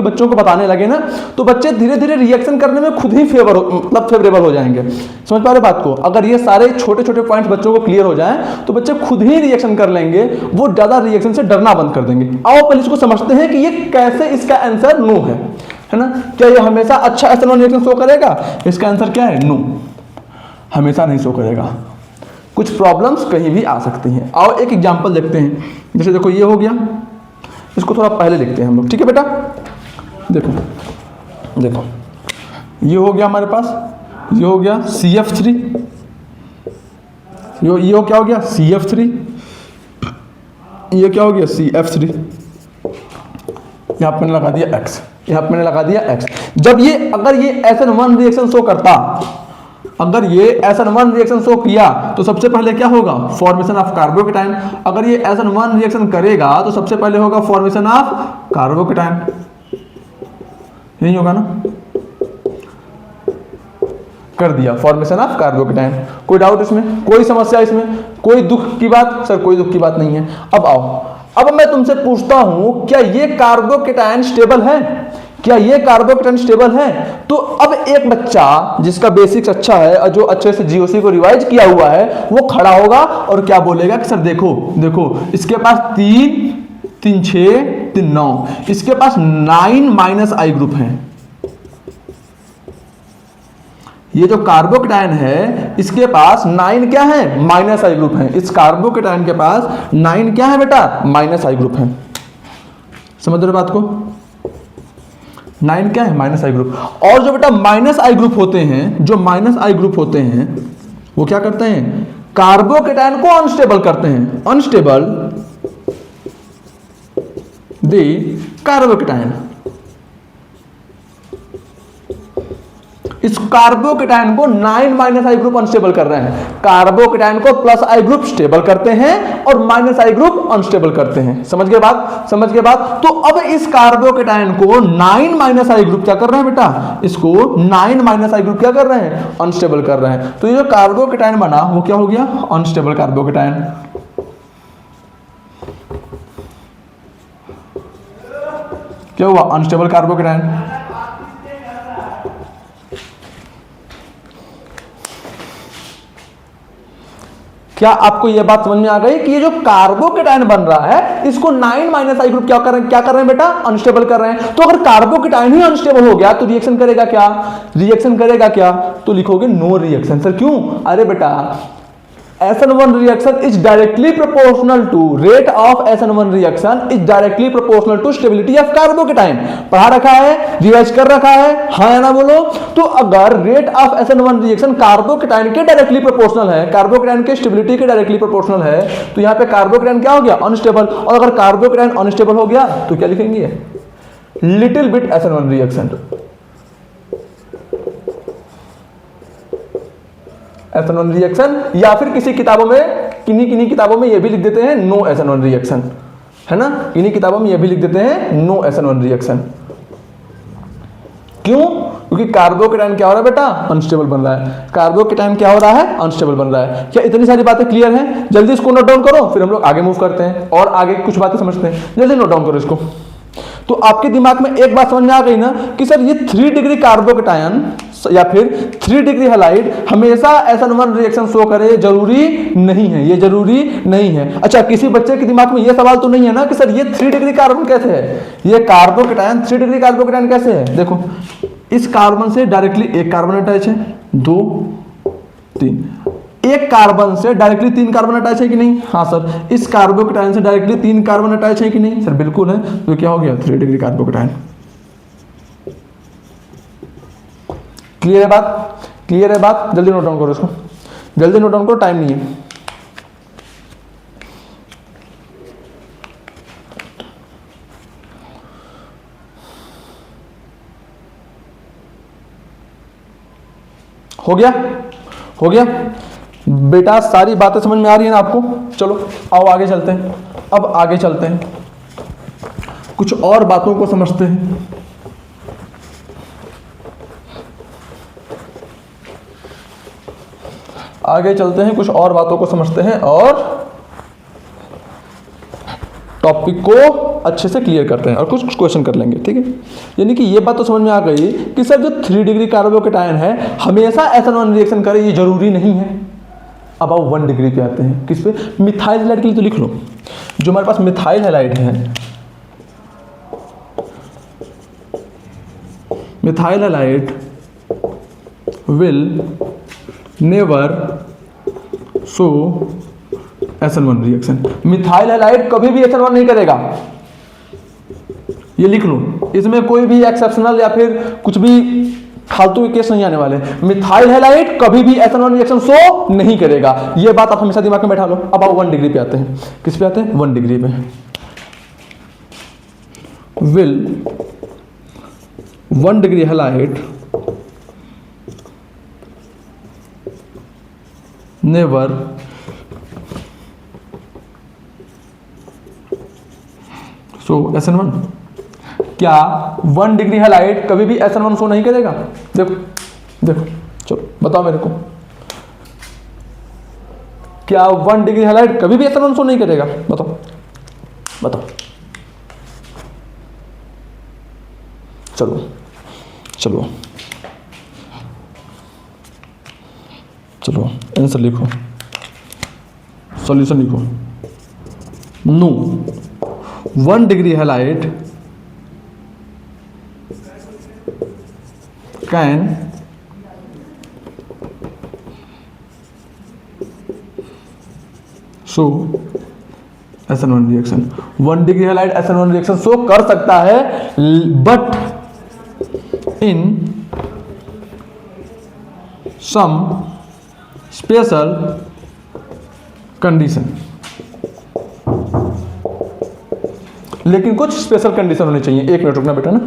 बच्चों को बताने लगे ना तो बच्चे धीरे धीरे रिएक्शन करने में खुद ही फेवरेबल हो जाएंगे। समझ पा रहे बात को? अगर ये सारे छोटे छोटे पॉइंट्स बच्चों को क्लियर हो जाए तो बच्चे खुद ही रिएक्शन कर लेंगे, वो ज्यादा रिएक्शन से डरना बंद कर देंगे। आओ पहले इसको समझते हैं कि ये कैसे इसका आंसर नो है ना? क्या ये हमेशा अच्छा SN1 रिएक्शन शो करेगा? इसका आंसर क्या है? नो, हमेशा नहीं शो करेगा। कुछ प्रॉब्लम्स कहीं भी आ सकती हैं। आओ एक एग्जांपल देखते हैं। जैसे देखो ये हो गया, इसको थोड़ा पहले लिखते हैं हम लोग, ठीक है बेटा? देखो देखो ये हो गया हमारे पास, ये हो गया CF3, ये क्या हो गया CF3, ये क्या हो गया CF3, यहाँ पे मैंने लगा दिया X, यहाँ पे मैंने लगा दिया X। जब ये अगर ये SN1 रिएक्शन शो करता, अगर ये SN1 रिएक्शन शो किया तो सबसे पहले क्या होगा? Formation of carbocation. अगर ये SN1 रिएक्शन करेगा तो सबसे पहले होगा फॉर्मेशन ऑफ कार्बोकेटाइन, यही होगा ना? कर दिया फॉर्मेशन ऑफ कार्बोकेटाइन। कोई डाउट इसमें? कोई समस्या इसमें? कोई दुख की बात? सर कोई दुख की बात नहीं है। अब आओ, अब मैं तुमसे पूछता हूं क्या ये कार्बोकेटाइन स्टेबल है? क्या ये कार्बोकेटाइन स्टेबल है? तो अब एक बच्चा जिसका बेसिक्स अच्छा है और जो अच्छे से जीओसी को रिवाइज किया हुआ है वो खड़ा होगा और क्या बोलेगा कि सर देखो देखो इसके पास 3 3 6 3 9, इसके पास 9 - I ग्रुप है। ये जो कार्बोकेटाइन है इसके पास 9 क्या है? -I ग्रुप है। इस कार्बोकेटाइन के पास 9 क्या है बेटा? -I ग्रुप है। समझ रहे बात को? 9 क्या है? -I group. और जो बेटा -I ग्रुप होते हैं, जो -I ग्रुप होते हैं वो क्या करते हैं? कार्बोकेटाइन को अनस्टेबल करते हैं। Unstable the carbocation. इस कार्बोकेटाइन को 9 - I ग्रुप अनस्टेबल कर रहे हैं। कार्बोकेटाइन को +I ग्रुप स्टेबल करते हैं और -I ग्रुप अनस्टेबल करते हैं। समझ गए बात? समझ गए बात? तो अब इस कार्बोकेटाइन को 9 - I ग्रुप क्या कर रहे हैं बेटा? इसको 9 - I ग्रुप क्या कर रहे हैं? अनस्टेबल कर रहे हैं। तो ये जो कार्बोकेटाइन बना वो क्या हो गया? Unstable carbocation. क्या हुआ? Unstable carbocation. क्या आपको यह बात समझ में आ गई कि ये जो कार्बोकेटाइन बन रहा है इसको 9 - I ग्रुप क्या कर रहे हैं बेटा? अनस्टेबल कर रहे हैं। तो अगर कार्बोकेटाइन ही अनस्टेबल हो गया तो रिएक्शन करेगा क्या? रिएक्शन करेगा क्या? तो लिखोगे नो रिएक्शन। सर क्यों? अरे बेटा SN1 reaction is directly proportional to rate of SN1 reaction is directly proportional to stability of carbocation। पढ़ा रखा है, रिवाइज कर रखा है, हाँ या ना बोलो। तो अगर rate of SN1 reaction carbocation के डायरेक्टली प्रोपोर्शनल है, कार्बोकेटाइन के स्टेबिलिटी के डायरेक्टली प्रोपोर्शनल है, तो यहाँ पे कार्बोकेटाइन क्या हो गया? अनस्टेबल। और अगर कार्बोकेटाइन अनस्टेबल हो गया तो क्या लिखेंगे? Little bit SN1 reaction. SN1 reaction, या फिर किसी किताबों में किन्हीं किताबों में ये भी लिख देते हैं नो SN1 रिएक्शन, है ना? इन्हीं किताबों में ये भी लिख देते हैं नो SN1 रिएक्शन। क्यों? क्योंकि कार्बोकेटाइन क्या हो रहा है बेटा? अनस्टेबल बन रहा है। कार्बोकेटाइन क्या हो रहा है? अनस्टेबल बन रहा है। क्या इतनी सारी बातें क्लियर हैं? जल्दी इसको नोट डाउन करो, फिर हम लोग आगे मूव करते हैं और आगे कुछ बातें समझते हैं। जल्दी नोट डाउन करो इसको। तो आपके दिमाग में एक बात समझ में आ गई ना कि सर ये 3 डिग्री कार्बोकेटाइन या फिर 3 डिग्री हैलाइड हमेशा SN1 रिएक्शन शो करे, जरूरी नहीं है। ये जरूरी नहीं है। अच्छा, किसी बच्चे के दिमाग में ये सवाल तो नहीं है ना कि सर ये 3 डिग्री कार्बन कैसे है? ये कार्बोकेटाइन 3 डिग्री कार्बोकेटाइन कैसे है? देखो इस कार्बन से डायरेक्टली एक कार्बन अटैच है, 2 3। एक कार्बन से डायरेक्टली 3 कार्बन अटैच है कि नहीं? हाँ सर। इस कार्बोकेटाइन से डायरेक्टली 3 कार्बन अटैच है कि नहीं? सर बिल्कुल है। तो क्या हो गया? 3 डिग्री कार्बोकेटाइन। क्लियर है बात? क्लियर है बात? जल्दी नोट डाउन करो इसको, जल्दी नोट डाउन करो, टाइम नहीं है। हो गया? हो गया बेटा? सारी बातें समझ में आ रही है ना आपको? चलो आओ आगे चलते हैं। अब आगे चलते हैं, कुछ और बातों को समझते हैं। आगे चलते हैं, कुछ और बातों को समझते हैं और टॉपिक को अच्छे से क्लियर करते हैं और कुछ क्वेश्चन कर लेंगे, ठीक है। यानी कि ये बात तो समझ में आ गई कि सर जो 3 डिग्री कार्बोकेटायन है हमेशा एथेनॉल रिएक्शन करे, ये जरूरी नहीं है। अब आओ 1 डिग्री पे आते हैं, किस पे? मिथाइल हैलाइड के लिए तो लिख लो, जो हमारे पास मिथाइल हैलाइड है, methyl halide will never show SN1 reaction. Methyl halide कभी भी SN1 नहीं करेगा, ये लिख लो। इसमें कोई भी एक्सेप्शनल या फिर कुछ भी फालतू के केस नहीं आने वाले। मिथाइल हैलाइड कभी भी SN1 रिएक्शन शो नहीं करेगा, ये बात आप हमेशा दिमाग में बैठा लो। अब आप 1 डिग्री पे आते हैं, किस पे आते हैं? 1 डिग्री पे। Will 1 degree halide never show SN1। क्या 1 डिग्री हैलाइड कभी भी SN1 शो नहीं करेगा? देखो देखो, चलो बताओ मेरे को, क्या 1 डिग्री हैलाइड कभी भी SN1 शो नहीं करेगा? बताओ बताओ, चलो चलो चलो आंसर लिखो, सॉल्यूशन लिखो। No 1 degree halide can show SN1 reaction. 1 degree halide SN1 reaction show कर सकता है, but in some special condition. लेकिन कुछ स्पेशल कंडीशन होनी चाहिए। 1 मिनट रुकना बेटा ना,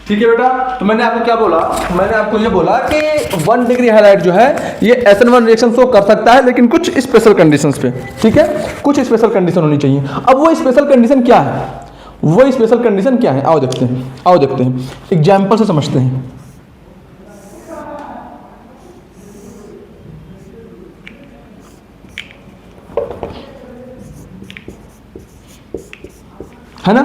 ठीक है बेटा। तो मैंने आपको क्या बोला? मैंने आपको ये बोला कि 1 डिग्री हैलाइड जो है ये SN1 रिएक्शन शो कर सकता है, लेकिन कुछ स्पेशल कंडीशंस पे, ठीक है। कुछ स्पेशल कंडीशन होनी चाहिए। अब वो स्पेशल कंडीशन क्या है? वो स्पेशल कंडीशन क्या है? आओ देखते हैं, आओ देखते हैं, एग्जाम्पल से समझते हैं। है ना,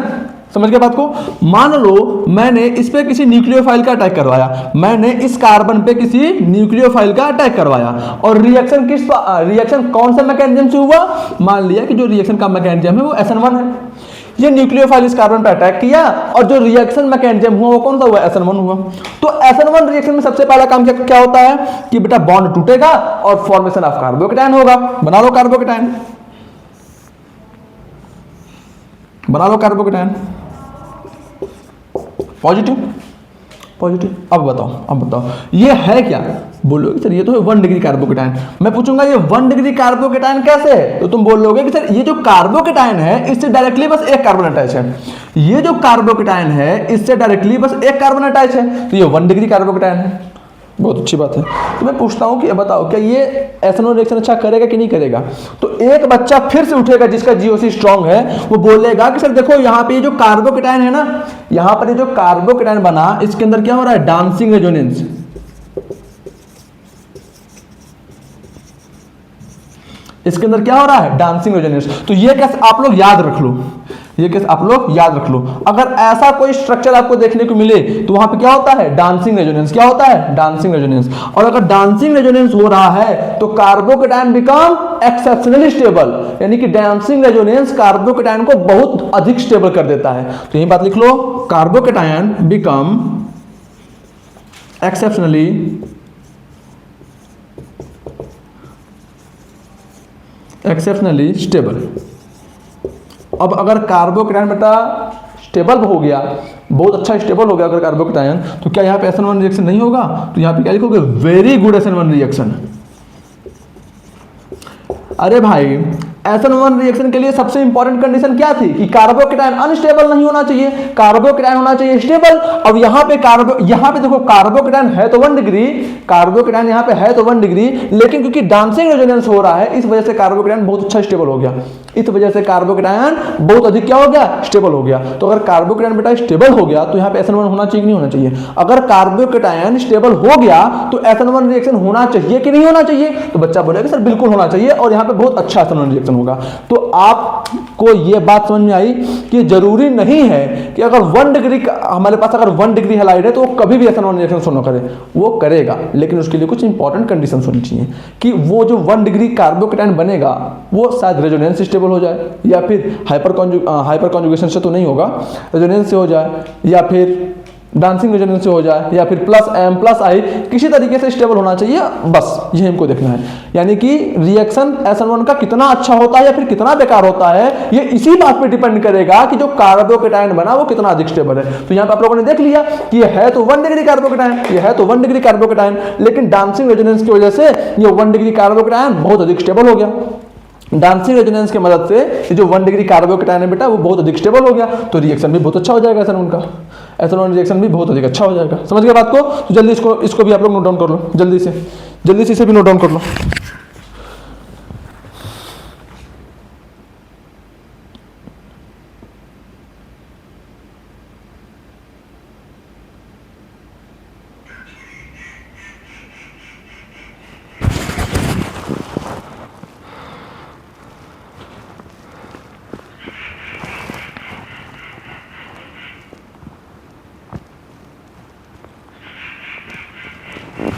समझ गए बात को? मान लो मैंने इस पे किसी न्यूक्लियोफाइल का अटैक करवाया, मैंने इस कार्बन पे किसी न्यूक्लियोफाइल का अटैक करवाया, और रिएक्शन रिएक्शन कौन सा मैकेनिज्म से हुआ? मान लिया कि जो रिएक्शन का मैकेनिज्म है वो SN1 है। ये न्यूक्लियोफाइल इस कार्बन पे अटैक किया और जो रिएक्शन मैकेनिज्म हुआ वो कौन सा हुआ? SN1 हुआ। तो SN1 रिएक्शन में सबसे पहला काम क्या होता है कि बेटा बॉन्ड टूटेगा और फॉर्मेशन ऑफ कार्बोकेटायन होगा। बना लो कार्बोकेटायन, बना लो कार्बोकेटायन, पॉजिटिव पॉजिटिव। अब बताओ ये है क्या? बोलोगे सर ये तो है 1 डिग्री कार्बोकेटायन। मैं पूछूंगा ये 1 डिग्री कार्बोकेटायन कैसे है? तो तुम बोलोगे कि सर ये जो कार्बोकेटायन है इससे डायरेक्टली बस एक कार्बन अटैच है। ये जो कार्बोकेटायन है इससे डायरेक्टली बस एक कार्बन अटैच है, तो ये 1 डिग्री कार्बोकेटायन है। बहुत अच्छी बात है। तो मैं पूछता हूं कि बताओ क्या ये SN1 रिएक्शन अच्छा करेगा कि नहीं करेगा? तो एक बच्चा फिर से उठेगा जिसका GOC स्ट्रांग है, वो बोलेगा कि सर देखो यहाँ पे ये जो कार्बोकेटायन है ना, यहाँ पर ये जो कार्बोकेटायन बना इसके अंदर क्या हो रहा है? Dancing resonance. इसके अंदर क्या हो रहा है? Dancing resonance. तो ये कैसे आप लोग याद रख लो, ये केस आप लोग याद रख लो। अगर ऐसा कोई स्ट्रक्चर आपको देखने को मिले तो वहां पे क्या होता है? Dancing resonance. क्या होता है? Dancing resonance. और अगर डांसिंग रेजोनेंस हो रहा है तो कार्बोकेटायन बिकम एक्सेप्शनली स्टेबल, यानी कि डांसिंग रेजोनेंस कार्बोकेटायन को बहुत अधिक स्टेबल कर देता है। तो यही बात लिख लो, कार्बोकेटायन बिकम एक्सेप्शनली स्टेबल। अब अगर कार्बोकेटायन बेटा स्टेबल हो गया, बहुत अच्छा स्टेबल हो गया अगर कार्बोकेटायन, तो क्या यहाँ पे SN1 रिएक्शन नहीं होगा? तो यहाँ पे क्या लिखोगे? Very good SN1 reaction. अरे भाई SN1 रिएक्शन के लिए सबसे इंपॉर्टेंट कंडीशन क्या थी कि कार्बोकेटायन अनस्टेबल नहीं होना चाहिए, कार्बोकेटायन होना चाहिए स्टेबल। अब यहाँ पे देखो कार्बोकेटायन है तो 1 डिग्री, कार्बोकेटायन यहाँ पे है तो 1 डिग्री, लेकिन क्योंकि डांसिंग रेजोनेंस हो रहा है इस वजह से कार्बोकेटायन बहुत अच्छा स्टेबल हो गया, इस वजह से कार्बोकेटायन बहुत अधिक क्या हो गया, स्टेबल हो गया। तो अगर कार्बोकेटायन बेटा स्टेबल हो गया तो यहाँ पे SN1 होना चाहिए कि नहीं होना चाहिए? अगर कार्बोकेटायन स्टेबल हो गया तो SN1 रिएक्शन होना चाहिए कि नहीं होना चाहिए? तो बच्चा बोलेगा सर बिल्कुल होना चाहिए और यहाँ पे बहुत अच्छा SN1 रिएक्शन होगा। तो आपको ये बात समझ में आई कि जरूरी नहीं है कि अगर 1 डिग्री हमारे पास अगर 1 डिग्री हैलाइड है तो वो कभी भी SN1 रिएक्शन शो न करे, वो करेगा, लेकिन उसके लिए कुछ इंपॉर्टेंट कंडीशन होनी चाहिए कि वो जो 1 डिग्री कार्बोकेटायन बनेगा वो शायद रेजोनेंस स्टेबल हो जाए, या फिर हाइपर कॉन्जुगेशन से तो नहीं होगा, रेजोनेंस से हो जाए, या फिर डांसिंग रेजोनेंस से हो जाए, या फिर +M+I किसी तरीके से स्टेबल होना चाहिए, बस ये हमको देखना है। यानी कि रिएक्शन SN1 का कितना अच्छा होता है या फिर कितना बेकार होता है ये इसी बात पे डिपेंड करेगा कि जो कार्बोकेटायन बना वो कितना अधिक स्टेबल है। तो यहाँ पे आप लोगों ने देख लिया कि ये है तो 1 डिग्री कार्बोकेटायन, ये है तो 1 डिग्री कार्बोकेटायन, लेकिन डांसिंग रेजोनेंस की वजह से ये 1 डिग्री कार्बोकेटायन बहुत अधिक स्टेबल हो गया। डांसिंग रेजोनेंस की मदद से ये जो 1 डिग्री कार्बोकेटायन है बेटा वो बहुत अधिक स्टेबल हो गया, तो रिएक्शन भी बहुत अच्छा हो जाएगा SN1 का, SN1 रिएक्शन भी बहुत अधिक अच्छा हो जाएगा। समझ गए बात को? तो जल्दी इसको भी आप लोग नोट डाउन कर लो, जल्दी से इसे भी नोट डाउन कर लो।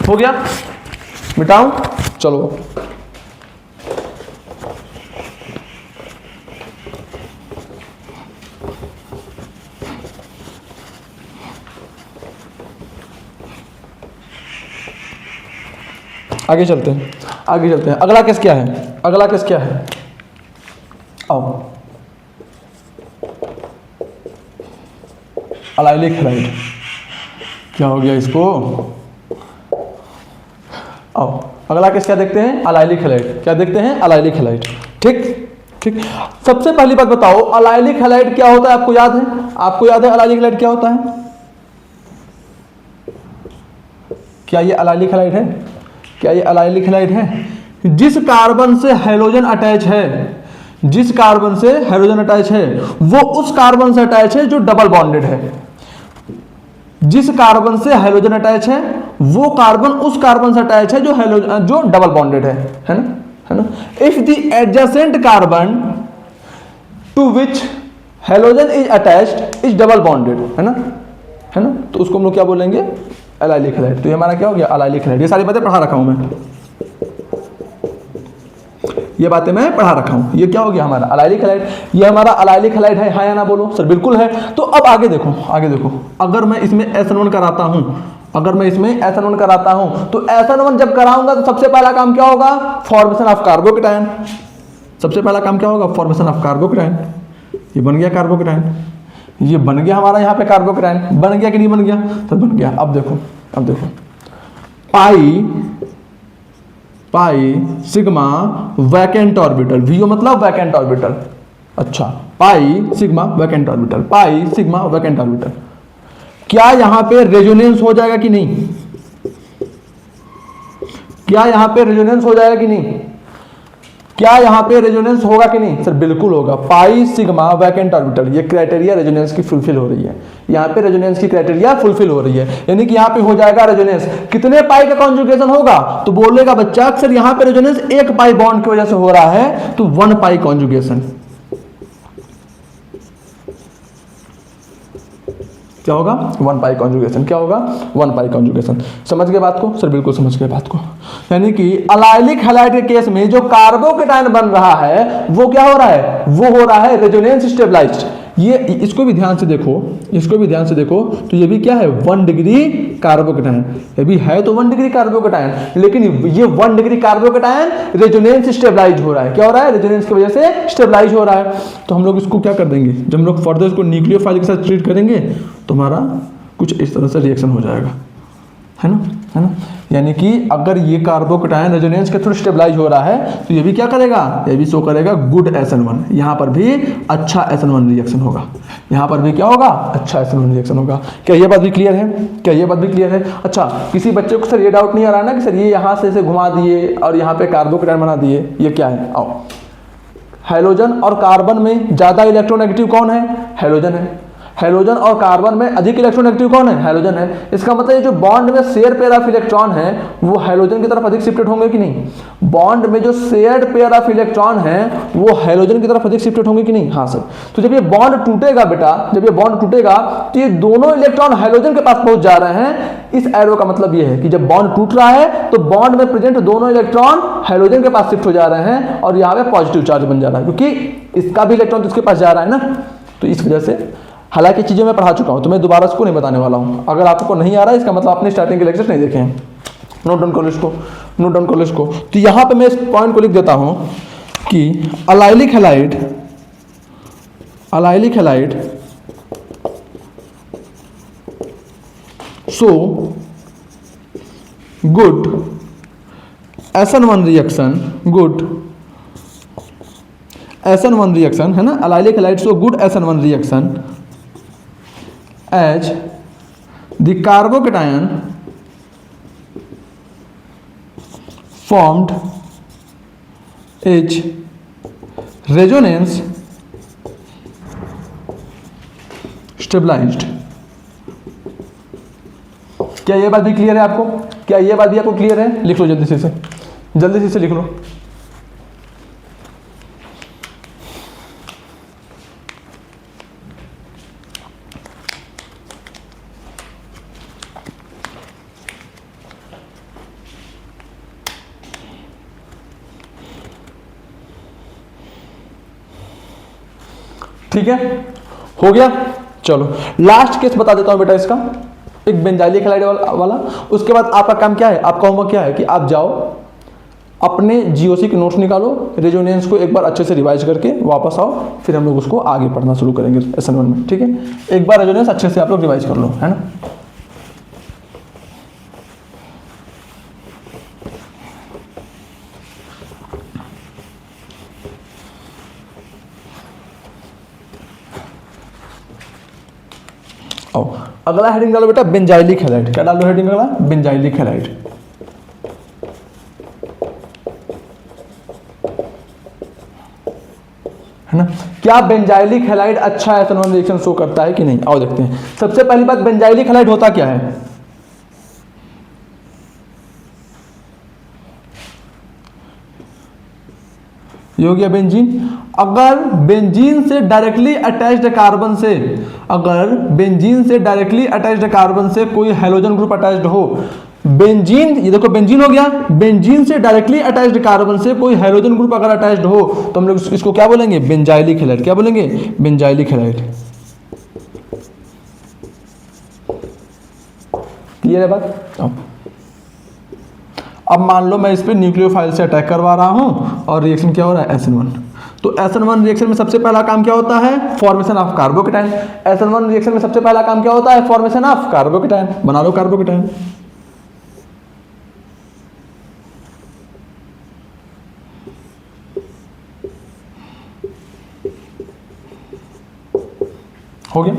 हो गया? मिटाऊं? चलो आगे चलते हैं, अगला केस क्या है? आओ, अलाइलिक हैलाइड। क्या हो गया इसको? आओ अगला केस क्या देखते हैं? Allylic halide. क्या देखते हैं? Allylic halide. ठीक। सबसे पहली बात बताओ, अलाइलिक हैलाइड क्या होता है? आपको याद है अलाइलिक हैलाइड क्या होता है? क्या ये अलाइलिक हैलाइड है? जिस कार्बन से हाइड्रोजन अटैच है वो उस कार्बन से अटैच है जो डबल बॉन्डेड है। जिस कार्बन से हाइड्रोजन अटैच है वो कार्बन उस कार्बन से अटैच है जो डबल बॉन्डेड है ना? If the adjacent carbon to which hydrogen is attached is double bonded, है ना? तो उसको हम लोग क्या बोलेंगे? Allylic halide. तो ये हमारा क्या हो गया? Allylic halide. ये सारी बातें पढ़ा रखा हूं मैं, ये बातें मैं पढ़ा रखा हूं। ये क्या हो गया हमारा? Allylic halide. ये हमारा अलाइलिक हैलाइड है, हाँ या ना बोलो? सर बिल्कुल है। तो अब आगे देखो, अगर मैं इसमें SN1 कराता हूं, तो SN1 जब कराऊंगा तो सबसे पहला काम क्या होगा? Formation of carbocation. सबसे पहला काम क्या होगा? Formation of carbocation. ये बन गया कार्बोकेटायन, ये बन गया हमारा यहाँ पे कार्बोकेटायन। बन गया कि नहीं बन गया? तो बन गया। अब देखो pi sigma vacant orbital, VO मतलब वैकेंट ऑर्बिटल। अच्छा, पाई सिग्मा वैकेंट ऑर्बिटल। क्या यहां पे रेजोनेंस हो जाएगा कि नहीं? क्या यहां पे रेजोनेंस होगा कि नहीं? सर बिल्कुल होगा। पाई सिग्मा वैकेंट ऑर्बिटल, ये क्राइटेरिया रेजोनेंस की फुलफिल हो रही है। यहाँ पे रेजोनेंस की क्राइटेरिया फुलफिल हो रही है, यानी कि यहाँ पे हो जाएगा रेजोनेंस। कितने पाई का कॉन्जुगेशन होगा? तो बोलेगा बच्चा सर यहाँ पे रेजोनेंस 1 पाई बॉन्ड की वजह से हो रहा है, तो 1 पाई कॉन्जुगेशन। क्या होगा? 1 पाई कॉन्जुगेशन। क्या होगा? 1 पाई कॉन्जुगेशन। समझ गए बात को? सर बिल्कुल समझ गए बात को। यानी कि अलाइलिक हैलाइड के केस में जो कार्बोकेटायन बन रहा है वो क्या हो रहा है? वो हो रहा है रेजोनेंस स्टेबलाइज्ड। ये इसको भी ध्यान से देखो, तो ये भी क्या है? 1 डिग्री कार्बोकेटायन। ये भी है तो 1 डिग्री कार्बोकेटायन, लेकिन ये 1 डिग्री कार्बोकेटायन रेजोनेंस स्टेबलाइज हो रहा है। क्या हो रहा है? रेजोनेंस की वजह से स्टेबलाइज हो रहा है। तो हम लोग इसको क्या कर देंगे? जब हम लोग फर्दर इसको न्यूक्लियोफाइल के साथ ट्रीट करेंगे तो हमारा कुछ इस तरह से रिएक्शन हो जाएगा, है ना, यानी कि अगर ये कार्बोकेटायन रेजोनेंस के थ्रू स्टेबलाइज हो रहा है तो ये भी क्या करेगा, ये भी शो करेगा गुड SN1। यहाँ पर भी अच्छा SN1 रिएक्शन होगा, यहाँ पर भी क्या होगा, अच्छा SN1 रिएक्शन होगा। क्या ये बात भी क्लियर है, क्या ये बात भी क्लियर है? अच्छा, किसी बच्चे को सर ये डाउट नहीं आ रहा ना कि सर ये यहाँ से इसे घुमा दिए और यहाँ पे कार्बोकेटायन बना दिए, ये क्या है? आओ, हाइड्रोजन और कार्बन में ज़्यादा इलेक्ट्रोनेगेटिव कौन है? हाइड्रोजन है। हाइड्रोजन और कार्बन में अधिक इलेक्ट्रोनेगेटिव कौन है? हाइड्रोजन है। इसका मतलब ये जो बॉन्ड में शेयर पेयर ऑफ इलेक्ट्रॉन है वो हाइड्रोजन की तरफ अधिक शिफ्टेड होंगे कि नहीं? बॉन्ड में जो शेयर्ड पेयर ऑफ इलेक्ट्रॉन है वो हाइड्रोजन की तरफ अधिक शिफ्टेड होंगे कि नहीं? हाँ सर। तो जब ये बॉन्ड टूटेगा बेटा, जब ये बॉन्ड टूटेगा तो ये दोनों इलेक्ट्रॉन हाइड्रोजन के पास पहुंच जा रहे हैं। इस एरो का मतलब ये है कि जब बॉन्ड टूट रहा है तो बॉन्ड में प्रेजेंट दोनों इलेक्ट्रॉन हाइड्रोजन के पास शिफ्ट हो जा रहे हैं और यहाँ पे पॉजिटिव चार्ज बन जा रहा है, क्योंकि इसका भी इलेक्ट्रॉन इसके पास जा रहा है ना। तो इस वजह से, हालांकि चीज़ें मैं पढ़ा चुका हूं तो मैं दोबारा इसको नहीं बताने वाला हूं। अगर आपको नहीं आ रहा है इसका मतलब आपने स्टार्टिंग के लेक्चर नहीं देखे हैं। नोट डाउन कर लो इसको, नोट डाउन कर लो इसको। तो यहां पे मैं इस पॉइंट को लिख देता हूं कि allylic halide, allylic halide so good SN1 reaction, good SN1 reaction है ना, allylic halide so good SN1 reaction as the carbocation formed is resonance stabilized। क्या ये बात भी क्लियर है आपको? क्या ये बात भी आपको क्लियर है? लिख लो जल्दी से इसे, जल्दी से इसे लिख लो। ठीक है, हो गया। चलो लास्ट केस बता देता हूं बेटा इसका, एक बेंजाइलिक हैलाइड वाला। उसके बाद आपका काम क्या है, आपका होमवर्क क्या है कि आप जाओ अपने जीओसी के नोट्स निकालो, रेजोनेंस को एक बार अच्छे से रिवाइज करके वापस आओ, फिर हम लोग उसको आगे पढ़ना शुरू करेंगे SN1 में। ठीक है, एक बार रेजोनेंस अच्छे से आप लोग रिवाइज कर लो, है ना। अगला हेडिंग डालो बेटा बेंजाइलिक हैलाइड। क्या डालो हेडिंग अगला? Benzylic halide. है ना। क्या बेंजाइलिक हैलाइड अच्छा SN1 रिएक्शन शो करता है कि नहीं? आओ देखते हैं। सबसे पहली बात, बेंजाइलिक हैलाइड होता क्या है? ये हो गया बेंजीन। अगर बेंजीन से डायरेक्टली अटैच्ड कार्बन से, अगर बेंजीन से डायरेक्टली अटैच्ड कार्बन से कोई हैलोजन ग्रुप अटैच्ड हो, बेंजीन, ये देखो बेंजीन हो गया, बेंजीन से डायरेक्टली अटैच्ड कार्बन से कोई हैलोजन ग्रुप अगर अटैच्ड हो तो हम लोग इसको क्या बोलेंगे? Benzylic halide. क्या बोलेंगे? Benzylic halide. क्लियर है बात? अब मान लो मैं इस पे न्यूक्लियोफाइल से अटैक करवा रहा हूं और रिएक्शन क्या हो रहा है? SN1। तो SN1 रिएक्शन में सबसे पहला काम क्या होता है? Formation of carbocation. SN1 reaction में सबसे पहला काम क्या होता है? Formation of carbocation. बना लो कार्बोकेटायन। हो गया,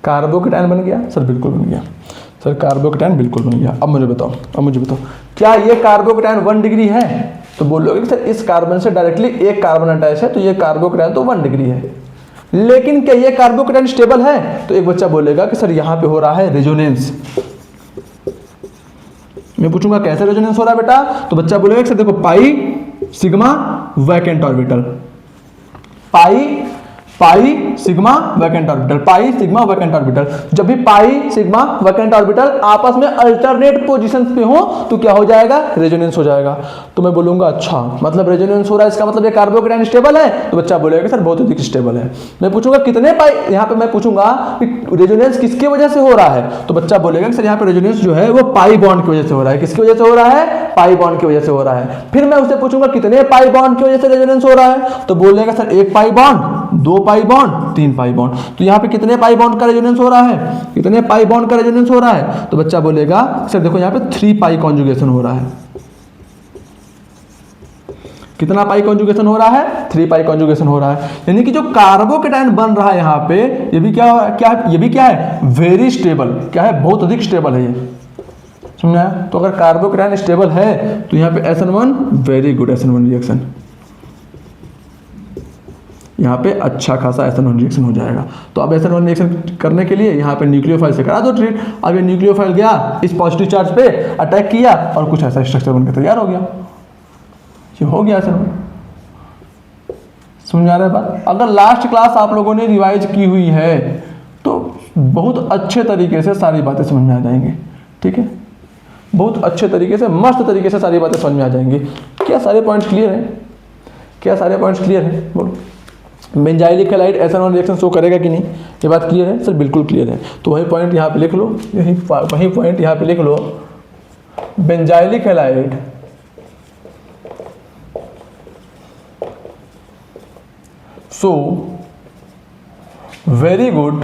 कार्बोकेटायन बन गया सर? बिल्कुल बन गया सर, कार्बोकेटायन बिल्कुल बन गया। अब मुझे बताओ, क्या ये कार्बोकेटायन 1 डिग्री है? तो बोलोगे कि सर इस कार्बन से डायरेक्टली एक कार्बन अटैच है तो ये कार्बोकेटायन तो 1 डिग्री है, लेकिन क्या ये कार्बोकेटायन स्टेबल है? तो एक बच्चा बोलेगा कि सर यहाँ पे हो रहा है रेजोनेंस। मैं पूछूंगा कैसे रेजोनेंस हो रहा है बेटा? तो बच्चा बोलेगा कि सर देखो pi sigma vacant orbital, pi sigma vacant orbital, pi sigma vacant orbital. जब भी पाई सिग्मा वैकेंट ऑर्बिटल आपस में अल्टरनेट पोजीशंस पे हो तो क्या हो जाएगा? रेजोनेंस हो जाएगा। तो मैं बोलूंगा अच्छा मतलब रेजोनेंस हो रहा है, इसका मतलब ये कार्बोकेटायन स्टेबल है? तो बच्चा बोलेगा सर बहुत अधिक स्टेबल है। मैं पूछूंगा कितने पाई, यहाँ पे मैं पूछूंगा कि रेजोनेंस किसकी वजह से हो रहा है? तो बच्चा बोलेगा कि सर यहाँ पे रेजोनेंस जो है वो पाई बॉन्ड की वजह से हो रहा है। किसकी वजह से हो रहा है? पाई बॉन्ड की वजह से हो रहा है। फिर मैं उससे पूछूंगा कितने पाई बॉन्ड की वजह से रेजोनेंस हो रहा है? तो बोलेगा sir 1 pi bond, 2 pi bond 3 pi bond. तो यहाँ पे कितने पाई बॉन्ड का रेजोनेंस हो रहा है, कितने पाई बॉन्ड का रेजोनेंस हो रहा है? तो बच्चा बोलेगा सर देखो यहाँ पे 3 पाई कॉन्जुगेशन हो रहा है। कितना पाई कॉन्जुगेशन हो रहा है? 3 पाई कॉन्जुगेशन हो रहा है। यानी कि जो कार्बोकेटायन बन रहा है यहाँ पे, ये भी क्या है? Very stable. क्या है? बहुत अधिक स्टेबल है ये, समझा? तो अगर कार्बोकेटायन स्टेबल है तो यहाँ पे SN1 very good SN1 reaction, यहाँ पे अच्छा खासा SN1 रिएक्शन हो जाएगा। तो अब SN1 रिएक्शन करने के लिए यहाँ पे न्यूक्लियोफाइल से करा दो ट्रीट। अब ये न्यूक्लियोफाइल गया इस पॉजिटिव चार्ज पे अटैक किया और कुछ ऐसा स्ट्रक्चर बनकर तैयार हो गया। ये हो गया SN1। समझ आ रहा है बात? अगर लास्ट क्लास आप लोगों ने रिवाइज की हुई है तो बहुत अच्छे तरीके से सारी बातें समझ में आ जाएंगी, ठीक है? बहुत अच्छे तरीके से, मस्त तरीके से सारी बातें समझ में आ जाएंगी। क्या सारे पॉइंट्स क्लियर हैं? क्या सारे पॉइंट्स क्लियर हैं? बोलो। Benzylic halide SN1 reaction show करेगा कि नहीं, ये बात क्लियर है? सर बिल्कुल क्लियर है। तो वही पॉइंट यहाँ पे लिख लो, वही पॉइंट यहाँ पे लिख लो। Benzylic halide so very good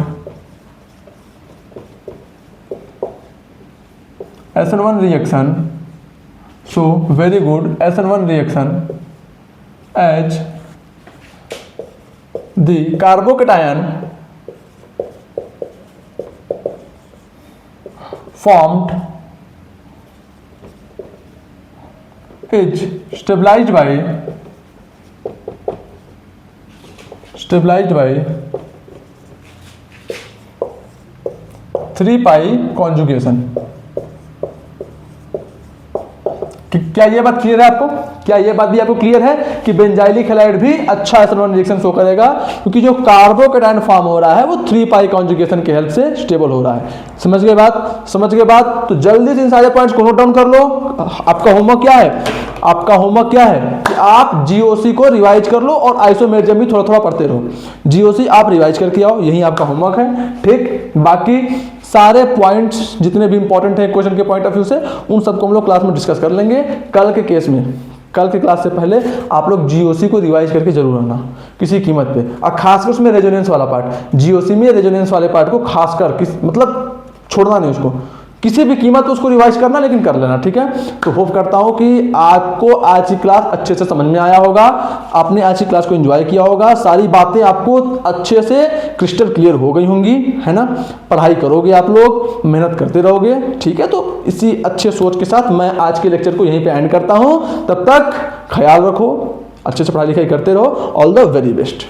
SN1 reaction, so very good SN1 reaction as the carbocation formed is stabilized by 3 pi conjugation. क्या ये बात क्लियर है आपको? क्या ये बात भी आपको क्लियर है कि बेंजाइलिक हैलाइड भी अच्छा SN1 रिएक्शन शो करेगा, क्योंकि जो कार्बोकेटायन फॉर्म हो रहा है वो 3 पाई कॉन्जुगेशन के हेल्प से स्टेबल हो रहा है। समझ गए बात? समझ गए बात? तो जल्दी से इन सारे पॉइंट्स को नोट डाउन कर लो। आपका होमवर्क क्या है? आपका होमवर्क क्या है कि आप GOC को रिवाइज कर लो और आइसोमेरिज्म भी थोड़ा थोड़ा पढ़ते रहो। GOC आप रिवाइज करके आओ, यही आपका होमवर्क है, ठीक? बाकी सारे पॉइंट्स जितने भी इंपॉर्टेंट हैं क्वेश्चन के पॉइंट ऑफ व्यू से, उन सबको हम लोग क्लास में डिस्कस कर लेंगे। कल के केस में, कल के क्लास से पहले आप लोग GOC को रिवाइज करके जरूर आना किसी कीमत पे, और खासकर उसमें रेजोनेंस वाला पार्ट, GOC में रेजोनेंस वाले पार्ट को खासकर मतलब छोड़ना नहीं, उसको किसी भी कीमत पे उसको रिवाइज करना, लेकिन कर लेना, ठीक है? तो होप करता हूं कि आपको आज की क्लास अच्छे से समझ में आया होगा, आपने आज की क्लास को एंजॉय किया होगा, सारी बातें आपको अच्छे से क्रिस्टल क्लियर हो गई होंगी, है ना? पढ़ाई करोगे आप लोग, मेहनत करते रहोगे, ठीक है? तो इसी अच्छे सोच के साथ मैं आज के लेक्चर को यहीं पे एंड करता हूं। तब तक ख्याल रखो, अच्छे से पढ़ाई लिखाई करते रहो। All the very best.